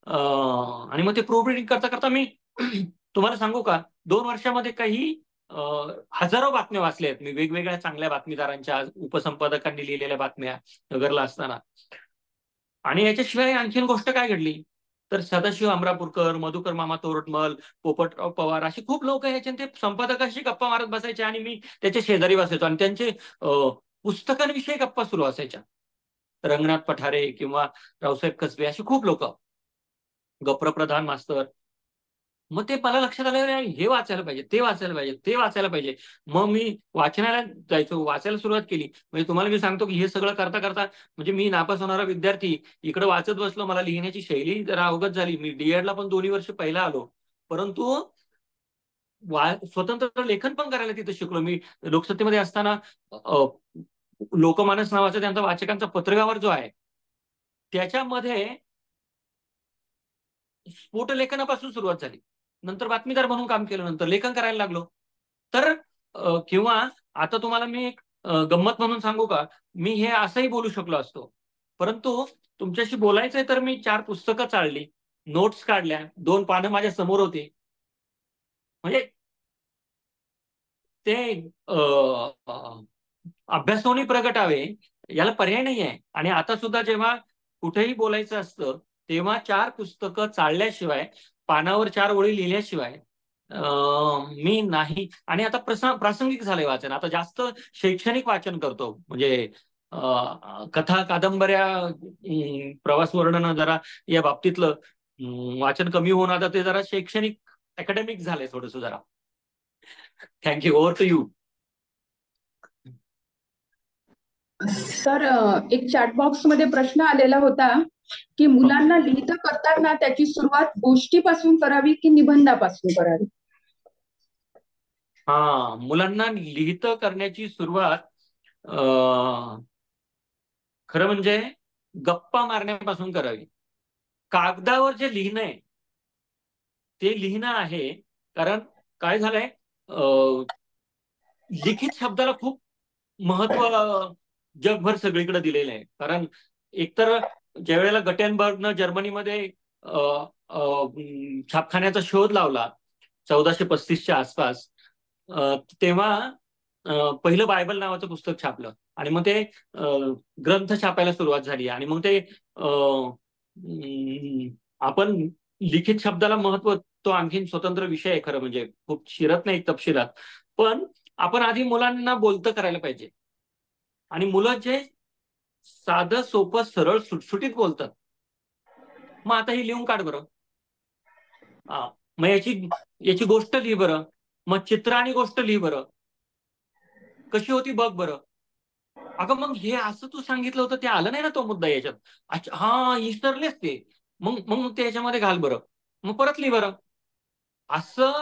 आणि मग ते प्रूफ रिडिंग करता करता मी तुम्हाला सांगू का 2 वर्षामध्ये काही हजारो बातम्या वाचल्या आहेत मी, वेगवेगळ्या चांगल्या बातमीदारांच्या, उपसंपादकांनी लिहिलेल्या बातम्या नगरला असताना. आणि याच्याशिवाय आणखीन गोष्ट काय घडली, तर सदाशिव अमरापूरकर, मधुकर मामा तोरटमल, पोपटराव पवार अशी खूप लोक यायचे. ते संपादकाशी गप्पा मारत बसायचे आणि मी त्याच्या शेजारी बसायचो आणि त्यांचे पुस्तकांविषयी गप्पा सुरू असायच्या. रंगनाथ पठारे किंवा रावसाहेब कसबे अशी खूप लोक, गप्रप्रधान मास्तर. मग ते मला लक्षात आलं, हे वाचायला पाहिजे, ते वाचायला पाहिजे, ते वाचायला पाहिजे. मग मी वाचनाला जायचो, वाचायला सुरुवात केली. म्हणजे तुम्हाला मी सांगतो की हे सगळं करता करता म्हणजे मी नापास होणारा विद्यार्थी इकडे वाचत बसलो. मला लिहिण्याची शैली जरा अवगत झाली. मी डीएडला पण 2 वर्ष पहिला आलो, परंतु स्वतंत्र लेखन पण करायला तिथे शिकलो. मी लोकसत्तेमध्ये असताना लोकमानस नावाचा त्यांचा वाचकांचा पत्रव्यवहार जो आहे, त्याच्यामध्ये स्फोट लेखनापासून सुरुवात झाली. नंतर बातमीदार म्हणून काम केलं, नंतर लेखन करायला लागलो. तर किंवा आता तुम्हाला मी एक गंमत म्हणून सांगू का, मी हे असंही बोलू शकलो असतो, परंतु तुमच्याशी बोलायचंय तर मी 4 पुस्तकं चाळली, नोट्स काढल्या, 2 पानं माझ्या समोर होती. म्हणजे ते अभ्यासोनी प्रगटावे याला पर्याय नाही आहे. आणि आता सुद्धा जेव्हा कुठेही बोलायचं असतं तेव्हा 4 पुस्तकं चाळल्याशिवाय, पानावर 4 ओळी लिहिल्याशिवाय मी नाही. आणि आता प्रासंगिक झालंय वाचन, आता जास्त शैक्षणिक वाचन करतो. म्हणजे कथा, कादंबऱ्या, प्रवास वर्णन जरा या बाबतीतलं वाचन कमी होऊन आता ते जरा शैक्षणिक अकॅडमिक झालंय थोडंसं जरा. Thank you. Over to you. Sir, एक चॅट बॉक्स मध्ये प्रश्न आलेला होता की मुलांना लिहितं करताना त्याची सुरुवात गोष्टीपासून करावी की निबंधापासून करावी. मुलांना लिहितं करण्याची सुरुवात खरं म्हणजे गप्पा मारण्यापासून करावी. कागदावर जे लिहिणं आहे ते लिहिणं आहे. कारण काय झालंय, लिखित शब्दाला खूप महत्व जगभर सगळीकडे दिलेलं आहे. कारण एकतर ज्या वेळेला गटेनबर्गनं जर्मनीमध्ये छापखान्याचा शोध लावला 1435च्या आसपास, तेव्हा पहिलं बायबल नावाचं पुस्तक छापलं आणि मग ते ग्रंथ छापायला सुरुवात झाली आणि मग ते आपण लिखित शब्दाला महत्व, तो आणखीन स्वतंत्र विषय आहे खरं म्हणजे, खूप शिरत नाही तपशिलात. पण आपण आधी मुलांना बोलतं करायला पाहिजे. आणि मुलं जे साधं सोपं सरळ सुटसुटीत बोलतात, मग आता ही लिहून काढ बरं, मग याची गोष्ट लिही बरं, मग चित्र आणि गोष्ट लिही बरं, कशी होती बघ बरं. अगं मग हे असं तू सांगितलं होतं ते आलं नाही ना तो मुद्दा याच्यात. अच्छा हा विसरलेच ते, मग मग ते याच्यामध्ये घाल बरं, मग परत लिही बरं. असं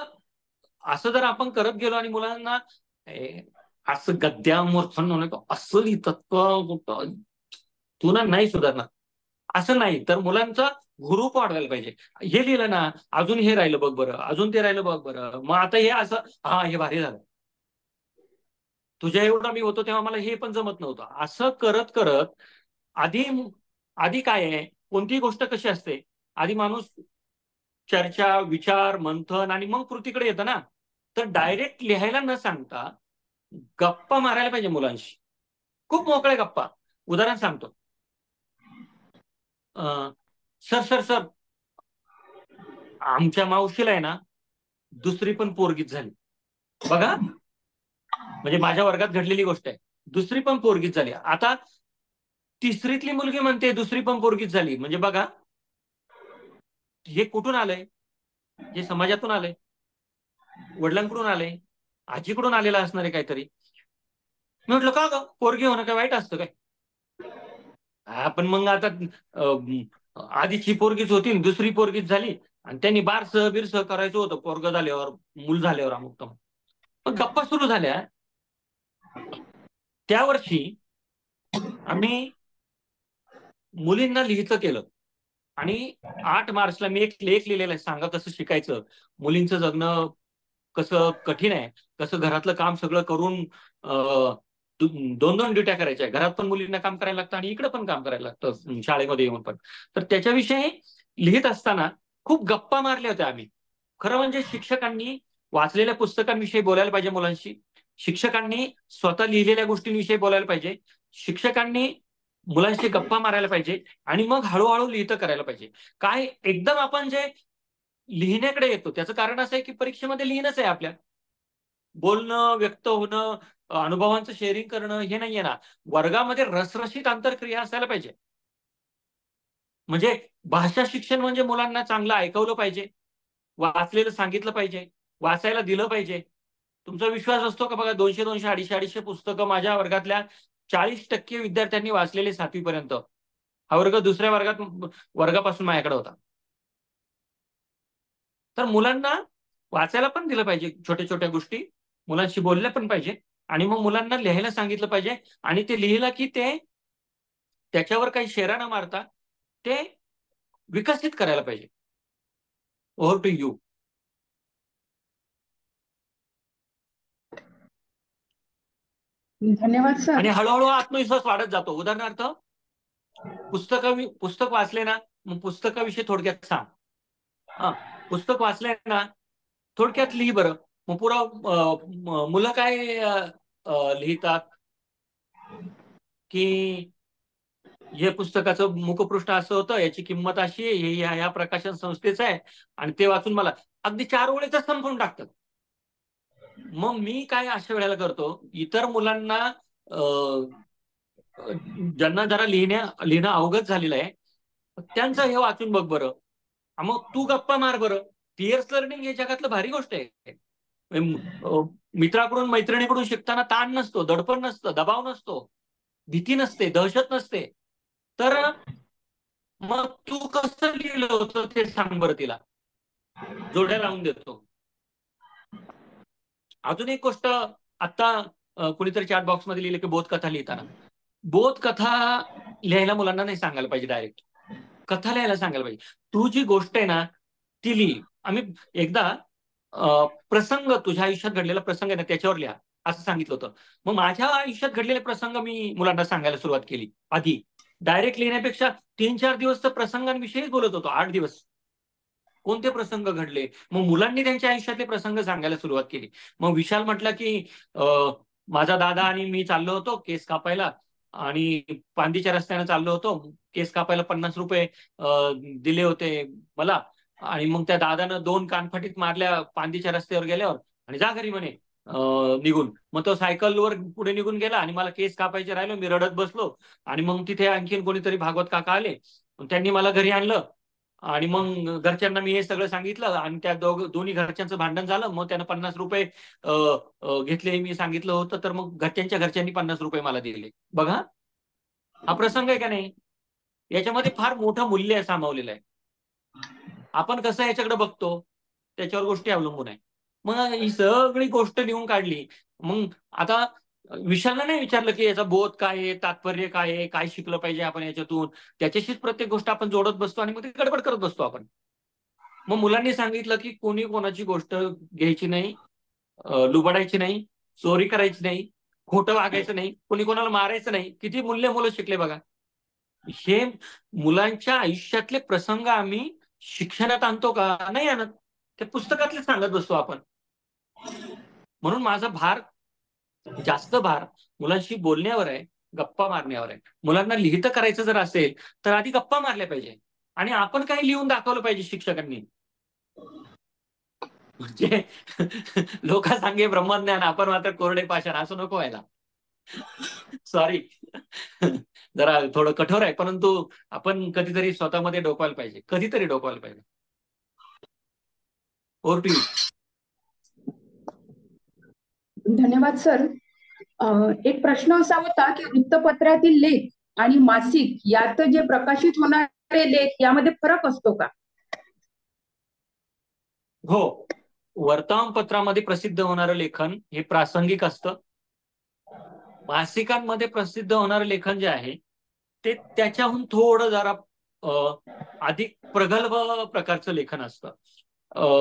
असं जर आपण करत गेलो आणि मुलांना असं गद्यावर असं लिहितात तू ना नाही सुधारणार, असं नाही तर मुलांचा हुरूप वाढवायला पाहिजे. हे लिहिलं ना, अजून हे राहिलं बघ बरं, अजून ते राहिलं बघ बरं, मग आता हे असं, हा हे भारी झालं, तुझ्या एवढा मी होतो तेव्हा मला हे पण जमत नव्हतं. असं करत करत आधी आधी काय आहे, कोणतीही गोष्ट कशी असते, आधी माणूस चर्चा, विचार, मंथन आणि मग कृतीकडे येतं ना. तर डायरेक्ट लिहायला न सांगता गप्पा मारायला पाहिजे मुलांशी, खूप मोकळ्या गप्पा. उदाहरण सांगतो, सर सर सर आमच्या मावशीला आहे ना दुसरी पण पोरगीच झाली बघा. म्हणजे माझ्या वर्गात घडलेली गोष्ट आहे, दुसरी पण पोरगीच झाली. आता तिसरीतली मुलगी म्हणते दुसरी पण पोरगीच झाली, म्हणजे बघा हे कुठून आलंय, हे समाजातून आलंय, वडिलांकडून आलंय, आजीकडून आलेलं असणार आहे काहीतरी. मी म्हटलं का ग, पोरगी होणं काय वाईट असतं काय? पण मग आता आधीची पोरगीच होती, दुसरी पोरगीच झाली, आणि त्यांनी बारस बिरस करायचं होतं पोरग झाल्यावर, मूल झाल्यावर अमुक तमुक. मग गप्पा सुरू झाल्या. त्या वर्षी आम्ही मुलींना लिहितं केलं आणि 8 मार्चला मी एक लेख लिहिलेला आहे, सांगा कसं शिकायचं, मुलींचं जगणं कसं कठीण आहे, कसं घरातलं काम सगळं करून 2-2 ड्युट्या करायच्या, घरात पण मुलींना काम करायला लागतं आणि इकडे पण काम करायला लागतं शाळेमध्ये येऊन पण. तर त्याच्याविषयी लिहित असताना खूप गप्पा मारल्या होत्या आम्ही. खरं म्हणजे शिक्षकांनी वाचलेल्या पुस्तकांविषयी बोलायला पाहिजे मुलांशी, शिक्षकांनी स्वतः लिहिलेल्या गोष्टींविषयी बोलायला पाहिजे, शिक्षकांनी मुलांशी गप्पा मारायला पाहिजे आणि मग हळूहळू लिहितं करायला पाहिजे. काय एकदम आपण जे लिहिण्याकडे येतो त्याचं कारण असं आहे की परीक्षेमध्ये लिहिणंच आहे आपल्या, बोलणं, व्यक्त होणं, अनुभवांचं शेअरिंग करणं हे नाहीये ना. वर्गामध्ये रसरशीत आंतरक्रिया असायला पाहिजे. म्हणजे भाषा शिक्षण म्हणजे मुलांना चांगलं ऐकवलं पाहिजे, वाचलेलं सांगितलं पाहिजे, वाचायला दिलं पाहिजे. तुमचा विश्वास असतो का बघा, 200, 250 पुस्तकं माझ्या वर्गातल्या 40% विद्यार्थ्यांनी वाचलेले 7वी पर्यंत. हा वर्ग दुसऱ्या वर्गापासून माझ्याकडे होता. तर मुलांना वाचायला पण दिलं पाहिजे, छोट्या छोट्या गोष्टी मुलांशी बोलल्या पण पाहिजे, आणि मग मुलांना लिहायला सांगितलं पाहिजे. आणि ते लिहिलं की ते त्याच्यावर काही शेरा न मारता ते विकसित करायला पाहिजे. Over to you. धन्यवाद सर. आणि हळूहळू आत्मविश्वास वाढत जातो. उदाहरणार्थ पुस्तक वाचले ना, मग पुस्तकाविषयी थोडक्यात सांग. पुस्तक वाचलंय ना, थोडक्यात लिही बरं. मग मुलं काय लिहितात की हे पुस्तकाचं मुखपृष्ठ असं होतं, याची किंमत अशी आहे, हे ह्या प्रकाशन संस्थेचं आहे, आणि ते वाचून मला अगदी 4 ओळीतच संपवून टाकतात. मग मी काय अशा वेळेला करतो, इतर मुलांना ज्यांना जरा लिहिणं अवगत झालेलं आहे त्यांचं हे वाचून बघ बरं, मग तू गप्पा मार बरं. पियर्स लर्निंग हे जगातलं भारी गोष्ट आहे. मित्राकडून मैत्रिणीकडून शिकताना ताण नसतो, दडपण नसतं, दबाव नसतो, भीती नसते, दहशत नसते. तर मग तू कसं लिहिलं होतं ते सांग बरं तिला, जोड्या लावून देतो. अजून एक गोष्ट, आता कुणीतरी चॅट बॉक्स मध्ये लिहिलं की बोधकथा लिहिताना, बोधकथा लिहायला मुलांना नाही सांगायला पाहिजे, डायरेक्ट कथा लिहायला सांगायला पाहिजे. तू जी गोष्ट आहे ना ती लिही. आम्ही एकदा प्रसंग, तुझ्या आयुष्यात घडलेला प्रसंग आहे ना त्याच्यावर लिहा असं सांगितलं होतं. मग माझ्या आयुष्यात घडलेले प्रसंग मी मुलांना सांगायला सुरुवात केली. आधी डायरेक्ट लिहिण्यापेक्षा 3-4 दिवस तर प्रसंगांविषयीच बोलत होतो, 8 दिवस कोणते प्रसंग घडले. मग मुलांनी त्यांच्या आयुष्यातले प्रसंग सांगायला सुरुवात केली. मग विशाल म्हटलं की माझा दादा आणि मी चाललो होतो केस कापायला आणि पांदीच्या रस्त्याने चाललो होतो. केस कापायला 50 रुपये दिले होते मला. आणि मग त्या दादानं 2 कानफटीत मारल्या पांदीच्या रस्त्यावर गेल्यावर आणि जा घरी म्हणे निघून. मग तो सायकलवर पुढे निघून गेला आणि मला केस कापायचे राहिलो. मी रडत बसलो आणि मग तिथे आणखीन कोणीतरी भागवत काका आले. त्यांनी मला घरी आणलं आणि मग घरच्यांना मी हे सगळं सांगितलं आणि त्या दोन्ही घरच्यांचं भांडण झालं. मग त्यानं 50 रुपये घेतले मी सांगितलं होतं, तर मग घरच्यांच्या घरच्यांनी 50 रुपये मला दिले. बघा हा प्रसंग आहे का नाही. याच्यामध्ये फार मोठं मूल्य सामावलेलं आहे. आपण कसं याच्याकडे बघतो त्याच्यावर गोष्टी अवलंबून आहे. मग ही सगळी गोष्ट लिहून काढली. मग आता विशालला नाही विचारलं की याचा बोध काय आहे, तात्पर्य काय आहे, काय शिकलं पाहिजे आपण याच्यातून. त्याच्याशीच प्रत्येक गोष्ट आपण जोडत बसतो आणि मग ती गडबड करत बसतो आपण. मग मुलांनी सांगितलं की कोणी कोणाची गोष्ट घ्यायची नाही, लुबाडायची नाही, चोरी करायची नाही, खोटं वागायचं नाही, कोणी कोणाला मारायचं नाही. किती मूल्य मुलं शिकले बघा. हे मुलांच्या आयुष्यातले प्रसंग आम्ही शिक्षणात आणतो का? नाही आणत. ते पुस्तकातले सांगत बसतो आपण. म्हणून माझा जास्त भार मुलांशी बोलण्यावर आहे, गप्पा मारण्यावर आहे. मुलांना लिहितं करायचं जर असेल तर आधी गप्पा मारल्या पाहिजे आणि आपण काही लिहून दाखवलं पाहिजे शिक्षकांनी. म्हणजे लोक सांगे ब्रह्मज्ञान, आपण मात्र कोरडे पाषाण, असं नको व्हायला. सॉरी, जरा थोडं कठोर आहे, परंतु आपण कधीतरी स्वतःमध्ये डोकवायला पाहिजे, कधीतरी डोकवायला पाहिजे. Over to you. धन्यवाद सर. एक प्रश्न असा होता की वृत्तपत्रातील लेख आणि मासिक यात जे प्रकाशित होणारे लेख यामध्ये फरक असतो का? हो, वर्तमानपत्रामध्ये प्रसिद्ध होणारं लेखन हे प्रासंगिक असतं. मासिकांमध्ये प्रसिद्ध होणारं लेखन जे आहे ते त्याच्याहून थोडं जरा अधिक प्रगल्भ प्रकारचं लेखन असतं.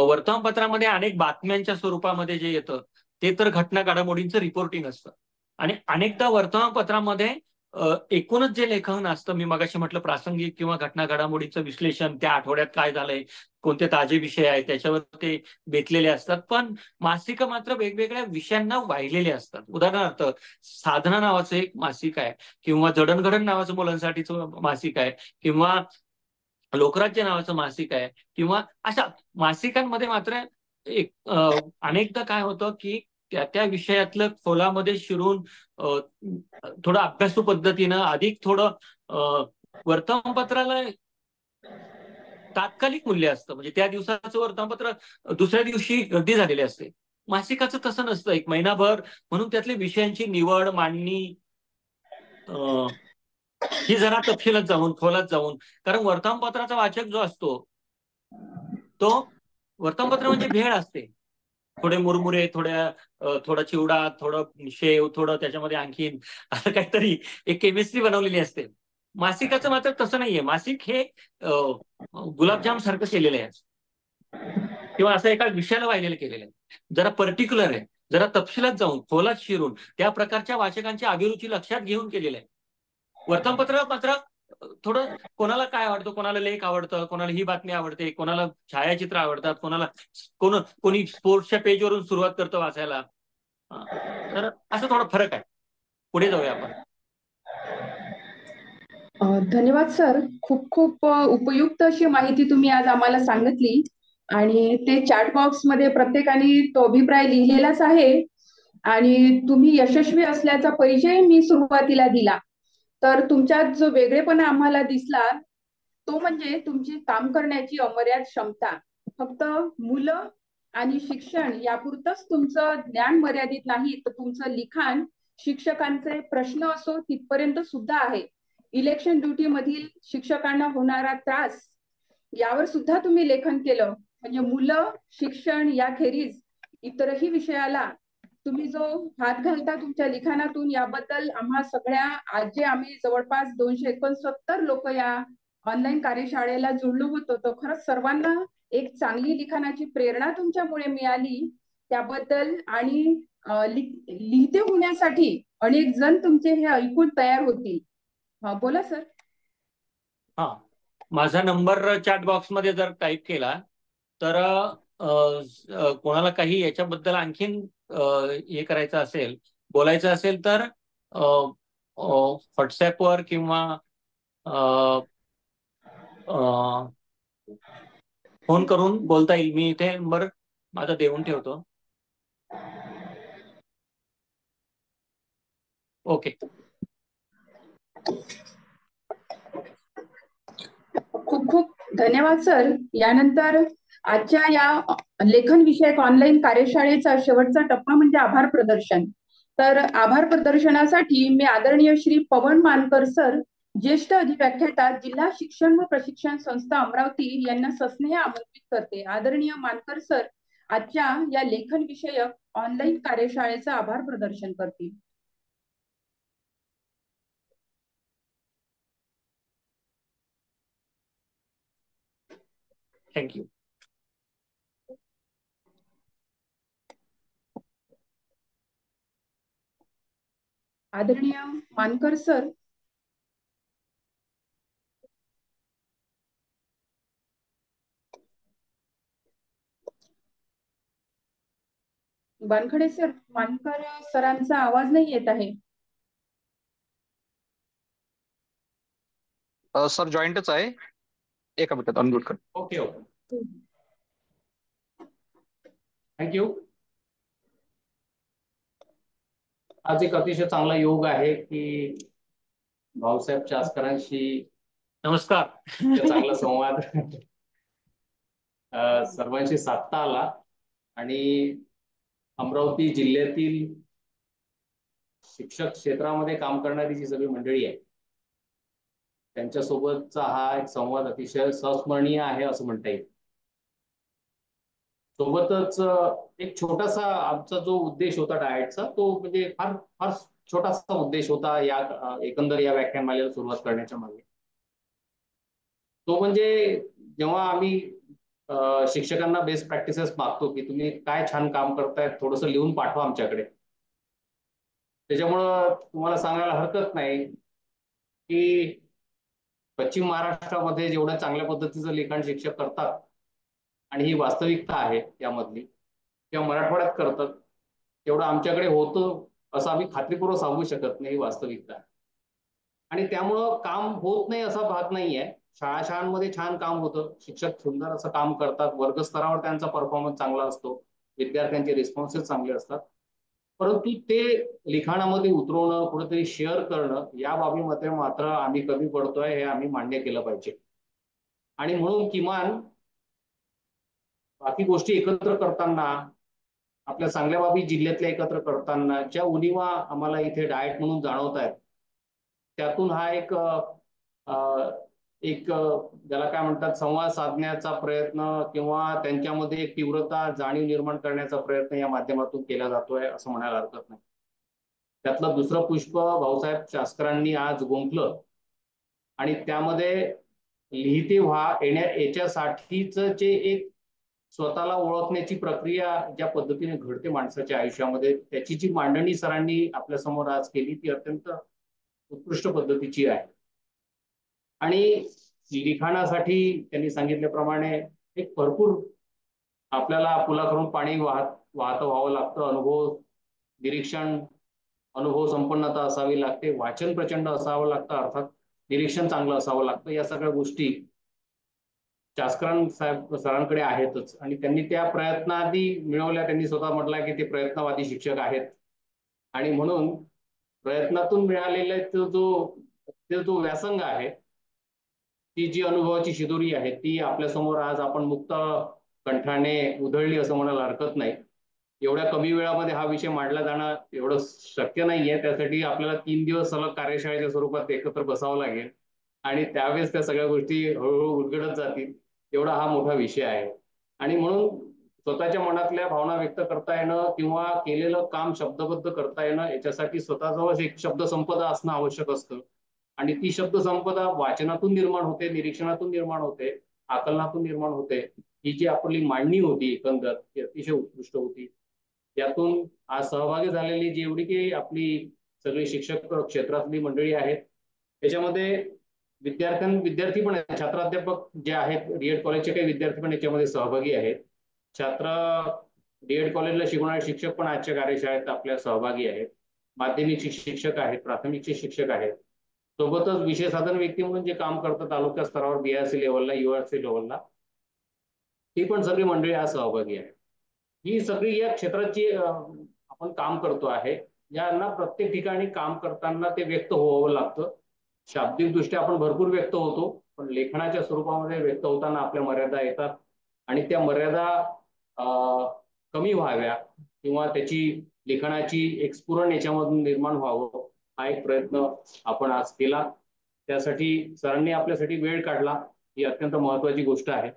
वर्तमानपत्रामध्ये अनेक बातम्यांच्या स्वरूपामध्ये जे येतं ते तर घटना घडामोडींचं रिपोर्टिंग असतं. आणि अनेकदा वर्तमानपत्रामध्ये एकूणच जे लेखन असतं, मी मगाशी म्हटलं प्रासंगिक किंवा घटना घडामोडीचं विश्लेषण, त्या आठवड्यात काय झालंय, कोणते ताजे विषय आहेत त्याच्यावर ते बेतलेले असतात. पण मासिक मात्र वेगवेगळ्या विषयांना वाहिलेले असतात. उदाहरणार्थ साधना नावाचं एक मासिक आहे, किंवा जडणघडण नावाचं मुलांसाठीचं मासिक आहे, किंवा लोकराज्य नावाचं मासिक आहे, किंवा अशा मासिकांमध्ये मात्र एक अनेकदा काय होतं की त्या त्या विषयातलं खोलामध्ये शिरून थोडं अभ्यासू पद्धतीनं अधिक थोडं वर्तमानपत्राला तात्कालिक मूल्य असतं. म्हणजे त्या दिवसाचं वर्तमानपत्र दुसऱ्या दिवशी गर्दी झालेली असते. मासिकाचं तसं नसतं. एक महिनाभर म्हणून त्यातल्या विषयांची निवड, मांडणी ही जरा तपशिलात जाऊन, खोलात जाऊन. कारण वर्तमानपत्राचा वाचक जो असतो तो, वर्तमानपत्र म्हणजे भेळ असते. थोडे मुरमुरे, थोडा चिवडा, थोडं शेव, थोडं त्याच्यामध्ये आणखीन असं काहीतरी एक केमिस्ट्री बनवलेली असते. मासिकाचं मात्र तसं नाहीये. मासिक हे गुलाबजाम सारखं केलेलं आहे, किंवा असं एका विषयाला वाहिलेलं केलेलं आहे. जरा पर्टिक्युलर आहे, जरा तपशिलात जाऊन, खोलात शिरून त्या प्रकारच्या वाचकांची अभिरुची लक्षात घेऊन केलेलं आहे. वर्तमानपत्र मात्र थोडं कोणाला काय आवडतं, कोणाला लेख आवडतं, कोणाला ही बातमी आवडते, कोणाला छायाचित्र आवडतात, कोणी स्पोर्ट्सच्या पेजवरून सुरुवात करतं वाचायला. तर असं थोडा फरक आहे. पुढे जाऊया आपण. धन्यवाद सर. खूप खूप उपयुक्त अशी माहिती तुम्ही आज आम्हाला सांगितली. आणि ते चॅट बॉक्स मध्ये प्रत्येकाने तो अभिप्राय लिहिलेलाच आहे. आणि तुम्ही यशस्वी असल्याचा परिचय मी सुरुवातीला दिला. तर तुमच्यात जो वेगळेपणा आम्हाला दिसला तो म्हणजे तुमची काम करण्याची अमर्याद क्षमता. फक्त मुलं आणि शिक्षण यापुरतच तुमचं ज्ञान मर्यादित नाही, तर तुमचं लिखाण शिक्षकांचे प्रश्न असो तिथपर्यंत सुद्धा आहे. इलेक्शन ड्युटी मधील शिक्षकांना होणारा त्रास यावर सुद्धा तुम्ही लेखन केलं. म्हणजे मुलं, शिक्षण याखेरीज इतरही विषयाला तुम्ही जो हात घालता तुमच्या लिखाणातून, याबद्दल आम्हा सगळ्या, आज जे आम्ही जवळपास 269 लोक या ऑनलाईन कार्यशाळेला जुळलो होतो, तर खरंच सर्वांना एक चांगली लिखाणाची प्रेरणा तुमच्यामुळे मिळाली त्याबद्दल. आणि लिहिते होण्यासाठी अनेक जण तुमचे हे ऐकून तयार होतील. बोला सर. हा, माझा नंबर चॅट बॉक्स मध्ये जर टाईप केला तर कोणाला काही याच्याबद्दल आणखीन हे करायचं असेल बोलायचं असेल तर व्हॉट्सॲपवर किंवा फोन करून बोलता येईल. मी इथे नंबर माझा देऊन ठेवतो. ओके. खूप खूप धन्यवाद सर. यानंतर आजच्या या लेखन विषयक ऑनलाईन कार्यशाळेचा शेवटचा टप्पा म्हणजे आभार प्रदर्शन. तर आभार प्रदर्शनासाठी मी आदरणीय श्री पवन मानकर सर, ज्येष्ठ अधिव्याख्याता, जिल्हा शिक्षण व प्रशिक्षण संस्था अमरावती यांना सस्नेह आमंत्रित करते. आदरणीय मानकर सर आजच्या या लेखन विषयक ऑनलाईन कार्यशाळेचं आभार प्रदर्शन करतील. थँक्यू. आदरणीय मानकर सर. वानखडे सर, मानकर सरांचा आवाज नाही येत आहे. सर जॉईंटच आहे. एका मिनिटात अनम्यूट कर. Okay okay. थँक्यू. आज एक अतिशय चांगला योग आहे की भाऊसाहेब चासकरांशी नमस्कार चांगला संवाद सर्वांशी साधता आला आणि अमरावती जिल्ह्यातील शिक्षक क्षेत्रामध्ये काम करणारी जी सगळी मंडळी आहे त्यांच्यासोबतचा हा एक संवाद अतिशय संस्मरणीय आहे असं म्हणता येईल. सोबतच एक छोटासा आमचा जो उद्देश होता डाएटचा तो म्हणजे फार फार छोटासा उद्देश होता या एकंदर या व्याख्यानमालेला सुरुवात करण्याच्या मागे. तो म्हणजे जेव्हा आम्ही शिक्षकांना बेस्ट प्रॅक्टिसेस मागतो की तुम्ही काय छान काम करताय थोडंसं लिहून पाठवा आमच्याकडे. त्याच्यामुळं तुम्हाला सांगायला हरकत नाही की पश्चिम महाराष्ट्रामध्ये जेवढ्या चांगल्या पद्धतीचं लिखाण शिक्षक करतात आणि ही वास्तविकता आहे यामधली किंवा मराठवाड्यात करतात तेवढं आमच्याकडे होतं असं आम्ही खात्रीपूर्वक सांगू शकत नाही. ही वास्तविकता आहे आणि त्यामुळं काम होत नाही असा भाग नाही आहे. शाळांमध्ये छान काम होतं. शिक्षक सुंदर असं काम करतात. वर्गस्तरावर त्यांचा परफॉर्मन्स चांगला असतो. विद्यार्थ्यांचे रिस्पॉन्सेस चांगले असतात. परंतु ते लिखाणामध्ये उतरवणं कुठेतरी शेअर करणं या बाबीमध्ये मात्र आम्ही कमी पडतोय हे आम्ही मान्य केलं पाहिजे. आणि म्हणून किमान बाकी गोष्टी एकत्र करताना आपल्या चांगल्या बाबी जिल्ह्यातल्या एकत्र करताना ज्या उणिवा आम्हाला इथे डाएट म्हणून जाणवत आहेत त्यातून हा एक ज्याला काय म्हणतात संवाद साधण्याचा प्रयत्न किंवा त्यांच्यामध्ये एक तीव्रता जाणीव निर्माण करण्याचा प्रयत्न या माध्यमातून केला जातोय असं म्हणायला हरकत नाही. त्यातलं दुसरं पुष्प भाऊसाहेब चासकरांनी आज गुंफलं आणि त्यामध्ये लिहिते व्हा याच्यासाठीच जे एक स्वतःला ओळखण्याची प्रक्रिया ज्या पद्धतीने घडते माणसाच्या आयुष्यामध्ये त्याची जी मांडणी सरांनी आपल्या समोर आज केली ती अत्यंत उत्कृष्ट पद्धतीची आहे. आणि लिखाणासाठी त्यांनी सांगितल्याप्रमाणे एक भरपूर आपल्याला पुलाकडून पाणी वाहत व्हावं लागतं. अनुभव निरीक्षण अनुभव संपन्नता असावी लागते. वाचन प्रचंड असावं लागतं. अर्थात निरीक्षण चांगलं असावं लागतं. या सगळ्या गोष्टी चासकरां सरांकडे आहेतच आणि त्यांनी त्या प्रयत्नाआधी मिळवल्या. त्यांनी स्वतः म्हटलं की ते प्रयत्नवादी शिक्षक आहेत आणि म्हणून प्रयत्नातून मिळालेला जो व्यासंग आहे ती जी अनुभवाची शिदोरी आहे ती आपल्यासमोर आज आपण मुक्त कंठाने उधळली असं म्हणायला हरकत नाही. एवढ्या कमी वेळामध्ये हा विषय मांडला जाणं एवढं शक्य नाहीये. त्यासाठी आपल्याला 3 दिवस सलग कार्यशाळेच्या स्वरूपात एकत्र बसावं लागेल आणि त्यावेळेस त्या सगळ्या गोष्टी हळूहळू उलगडत जातील. एवढा हा मोठा विषय आहे आणि म्हणून स्वतःच्या मनातल्या भावना व्यक्त करता येणं किंवा केलेलं काम शब्दबद्ध करता येणं याच्यासाठी स्वतःजवळ एक शब्दसंपदा असणं आवश्यक असतं आणि ती शब्दसंपदा वाचनातून निर्माण होते, निरीक्षणातून निर्माण होते, आकलनातून निर्माण होते. ही जी आपली मांडणी होती एकंदर ती अतिशय उत्कृष्ट होती. यातून आज सहभागी झालेली जेवढी की आपली सगळी शिक्षक क्षेत्रातली मंडळी आहेत त्याच्यामध्ये विद्यार्थी पण आहेत. छात्राध्यापक जे आहेत डीएड कॉलेजचे काही विद्यार्थी पण याच्यामध्ये सहभागी आहेत. छात्र डीएड कॉलेजला शिकवणारे शिक्षक पण आजच्या कार्यशाळेत आपल्या सहभागी आहेत माध्यमिकचे शिक्षक आहेत, प्राथमिकचे शिक्षक आहेत, सोबतच विषय साधन व्यक्ती म्हणून जे काम करतात तालुका स्तरावर BRC लेवलला, URC लेवलला, ती पण सगळी मंडळी आज सहभागी आहे. ही सगळी या क्षेत्राची आपण काम करतो आहे. यांना प्रत्येक ठिकाणी काम करताना ते व्यक्त व्हावं लागतं. शाब्दिकदृष्ट्या आपण भरपूर व्यक्त होतो, पण लेखनाच्या स्वरूपामध्ये व्यक्त होताना आपल्या मर्यादा येतात आणि त्या मर्यादा कमी व्हाव्या किंवा त्याची लेखनाची एक स्फुरण याच्यामधून निर्माण व्हावं, हा एक प्रयत्न आपण आज केला. त्यासाठी सरांनी आपल्यासाठी वेळ काढला, ही अत्यंत महत्वाची गोष्ट आहे.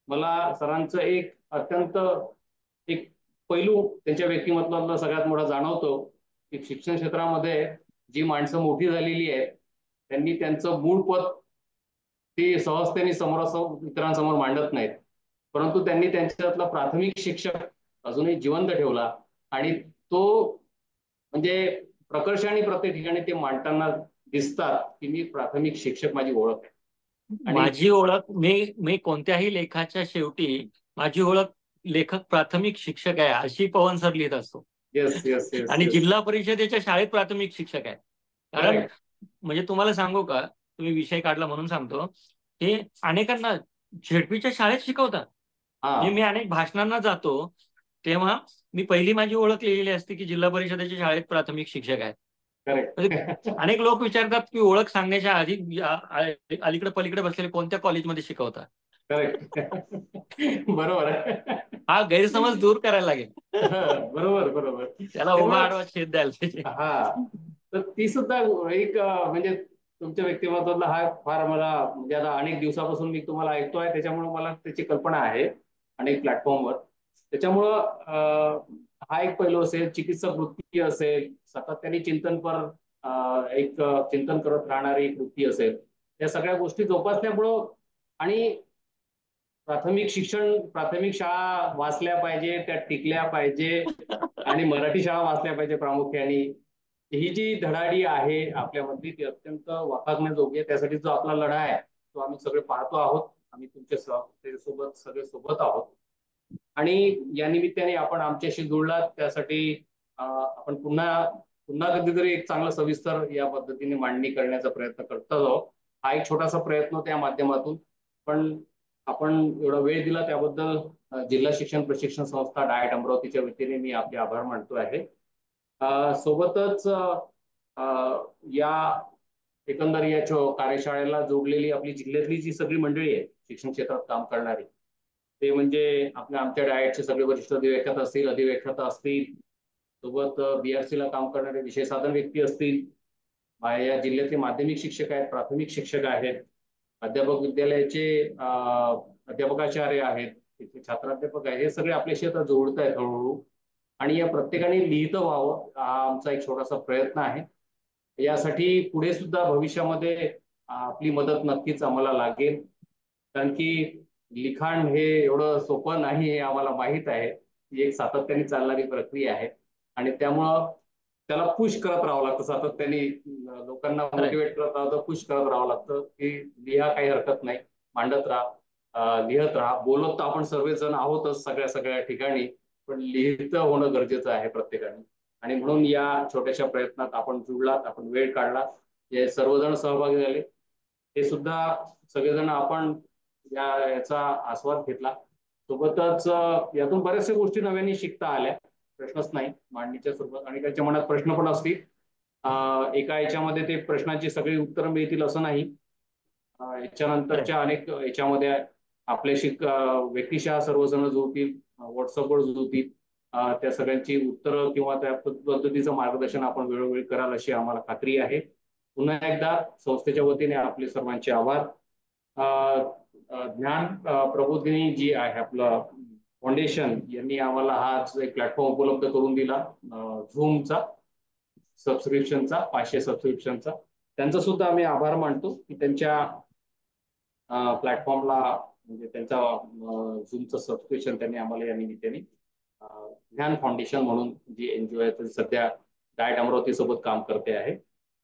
मला सरांचं एक अत्यंत एक पैलू त्यांच्या व्यक्तिमत्वातला सगळ्यात मोठा जाणवतो की शिक्षण क्षेत्रामध्ये जी माणसं मोठी झालेली आहेत त्यांनी त्यांचं मूळ पद ते सहजतेने इतरांसमोर मांडत नाहीत, परंतु त्यांनी त्यांच्यातला प्राथमिक शिक्षक अजूनही जिवंत ठेवला आणि तो म्हणजे प्रकर्षाने प्रत्येक ठिकाणी ते मांडताना दिसतात की मी प्राथमिक शिक्षक, माझी ओळख आहे. माझी ओळख मी कोणत्याही लेखाच्या शेवटी माझी ओळख लेखक प्राथमिक शिक्षक आहे अशी पवन सर लिहित असतो. Yes yes yes. आणि जिल्हा परिषदेच्या शाळेत प्राथमिक शिक्षक आहे. कारण म्हणजे तुम्हाला सांगू का, तुम्ही विषय काढला म्हणून सांगतो, हे अनेकांना झेडपीच्या शाळेत शिकवतात. म्हणजे मी अनेक भाषणांना जातो तेव्हा मी पहिली माझी ओळख लिहिलेली असते की जिल्हा परिषदेच्या शाळेत प्राथमिक शिक्षक आहेत. अनेक लोक विचारतात की ओळख सांगण्याच्या आधी अलीकडे पलीकडे बसलेले कोणत्या कॉलेजमध्ये शिकवतात. बरोबर. हा गैरसमज दूर करायला लागेल. बरोबर बरोबर. त्याला उभा आडवा छेद द्यायला पाहिजे. हा, तर ती सुद्धा एक म्हणजे तुमच्या व्यक्तिमत्वातला हा फार मला म्हणजे आता अनेक दिवसापासून मी तुम्हाला ऐकतोय, त्याच्यामुळे मला त्याची कल्पना आहे अनेक प्लॅटफॉर्मवर. त्याच्यामुळं हा एक पैलू असेल, चिकित्सक वृत्ती असेल, सातत्याने एक चिंतन करत राहणारी एक वृत्ती असेल, या सगळ्या गोष्टी जोपासल्यामुळं आणि प्राथमिक शाळा वाचल्या पाहिजे, त्या टिकल्या पाहिजे आणि मराठी शाळा वाचल्या पाहिजे प्रामुख्याने. ही जी धडाडी आहे आपल्यामधली ती अत्यंत वाखाणण्याजोगी आहे. त्यासाठी जो आपला लढा आहे तो आम्ही सगळे पाहतो आहोत. आम्ही तुमच्यासोबत सगळे सोबत आहोत आणि या निमित्ताने आपण आमच्याशी जुळलात त्यासाठी आपण पुन्हा कधीतरी एक चांगलं सविस्तर या पद्धतीने मांडणी करण्याचा प्रयत्न करत आहोत. हा एक छोटासा प्रयत्न त्या माध्यमातून, पण आपण एवढा वेळ दिला त्याबद्दल जिल्हा शिक्षण प्रशिक्षण संस्था डायट अमरावतीच्या वतीने मी आपले आभार मानतो आहे. सोबतच या एकंदर या कार्यशाळेला जोडलेली आपली जिल्ह्यातली जी सगळी मंडळी आहे शिक्षण क्षेत्रात काम करणारी, ते म्हणजे आमच्या डायटचे सगळे वरिष्ठ अधिव्याख्याता असतील, सोबत BRC ला काम करणारे विषय साधन व्यक्ती असतील, या जिल्ह्यातले माध्यमिक शिक्षक आहेत, प्राथमिक शिक्षक आहेत, अध्यापक विद्यालयाचे अध्यापकाचार्य आहेत, तिथे छात्राध्यापक आहेत, हे सगळे आपल्याशी आता जोडत आहेत हळूहळू आणि या प्रत्येकाने लिहितं व्हावं हा आमचा एक छोटासा प्रयत्न आहे. यासाठी पुढे सुद्धा भविष्यामध्ये आपली मदत नक्कीच आम्हाला लागेल, कारण की लिखाण हे एवढं सोपं नाही हे आम्हाला माहीत आहे. ही एक सातत्याने चालणारी प्रक्रिया आहे आणि त्यामुळं त्याला पुश करत राहावं लागतं, सातत्याने लोकांना मोटिवेट करत राहावं, पुश करत राहावं लागतं की लिहा, काही हरकत नाही, मांडत राहा, लिहत राहा. बोलत तर आपण सर्वजण आहोतच सगळ्या ठिकाणी, पण लिहितं होणं गरजेचं आहे प्रत्येकाने. आणि म्हणून या छोट्याशा प्रयत्नात आपण जुळलात, आपण वेळ काढला, हे सर्वजण सहभागी झाले, हे सुद्धा सगळेजण आपण याचा आस्वाद घेतला. सोबतच यातून बऱ्याचशा गोष्टी नव्याने शिकता आल्या, प्रश्नच नाही मांडणीच्या स्वरूपात, आणि त्याच्या मनात प्रश्न पण असतील. एका याच्यामध्ये ते प्रश्नांची सगळी उत्तरं मिळतील असं नाही. याच्यानंतरच्या अनेक याच्यामध्ये आपल्याशी व्यक्तिशः सर्वजण जुळतील, व्हॉट्सअपवर जुळतील, त्या सगळ्यांची उत्तरं किंवा त्या पद्धतीचं मार्गदर्शन आपण वेळोवेळी कराल अशी आम्हाला खात्री आहे. पुन्हा एकदा संस्थेच्या वतीने आपले सर्वांचे आभार. ज्ञान प्रबोधिनी जी आहे आपलं फाउंडेशन, यांनी आम्हाला हा एक प्लॅटफॉर्म उपलब्ध करून दिला झूमचा सबस्क्रिप्शनचा, 500 सबस्क्रिप्शनचा, त्यांचा सुद्धा आम्ही आभार मानतो की त्यांच्या प्लॅटफॉर्मला म्हणजे त्यांचा झूमचं सबस्क्रिप्शन त्यांनी आम्हाला या निमित्ताने ज्ञान फाउंडेशन म्हणून जी NGO आहे सध्या डायट अमरावती सोबत काम करते आहे,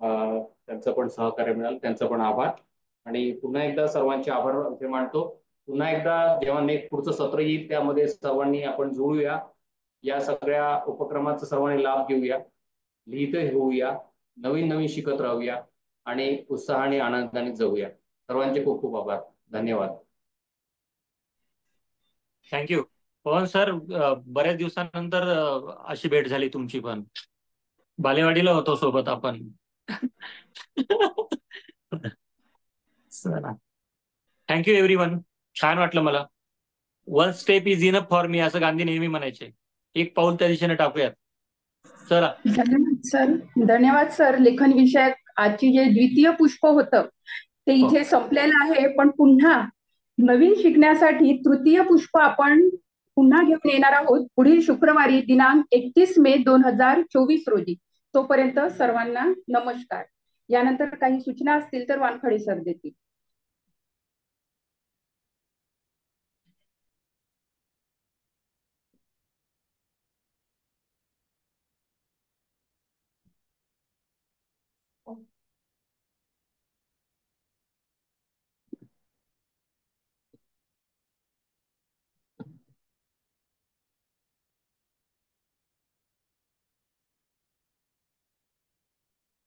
त्यांचं पण सहकार्य मिळालं, त्यांचा पण आभार. आणि पुन्हा एकदा सर्वांचे आभार मानतो. पुन्हा एकदा जेव्हा पुढचं सत्र येईल त्यामध्ये सर्वांनी आपण जुळूया, या सगळ्या उपक्रमाचा सर्वांनी लाभ घेऊया. लिहित होऊया, नवीन नवीन शिकत राहूया आणि उत्साहाने आनंदाने जाऊया. सर्वांचे खूप खूप आभार. धन्यवाद. थँक्यू पवन सर. बऱ्याच दिवसानंतर अशी भेट झाली तुमची पण. बालेवाडीला होतो सोबत आपण. चला, थँक्यू एव्हरीवन. छान वाटलं मला. One step is enough for me, असं गांधी नेहमी म्हणायचे. एक पाऊल त्या दिशेने टाकूयात. चला. धन्यवाद सर. धन्यवाद सर. लेखन विषयक आजची जे द्वितीय पुष्प होतं ते इथे संपलेलं आहे, पण पुन्हा नवीन शिकण्यासाठी तृतीय पुष्प आपण पुन्हा घेऊन येणार आहोत पुढील शुक्रवारी दिनांक 31 मे 2024 रोजी. तोपर्यंत सर्वांना नमस्कार. यानंतर काही सूचना असतील तर वानखडे सर देतील.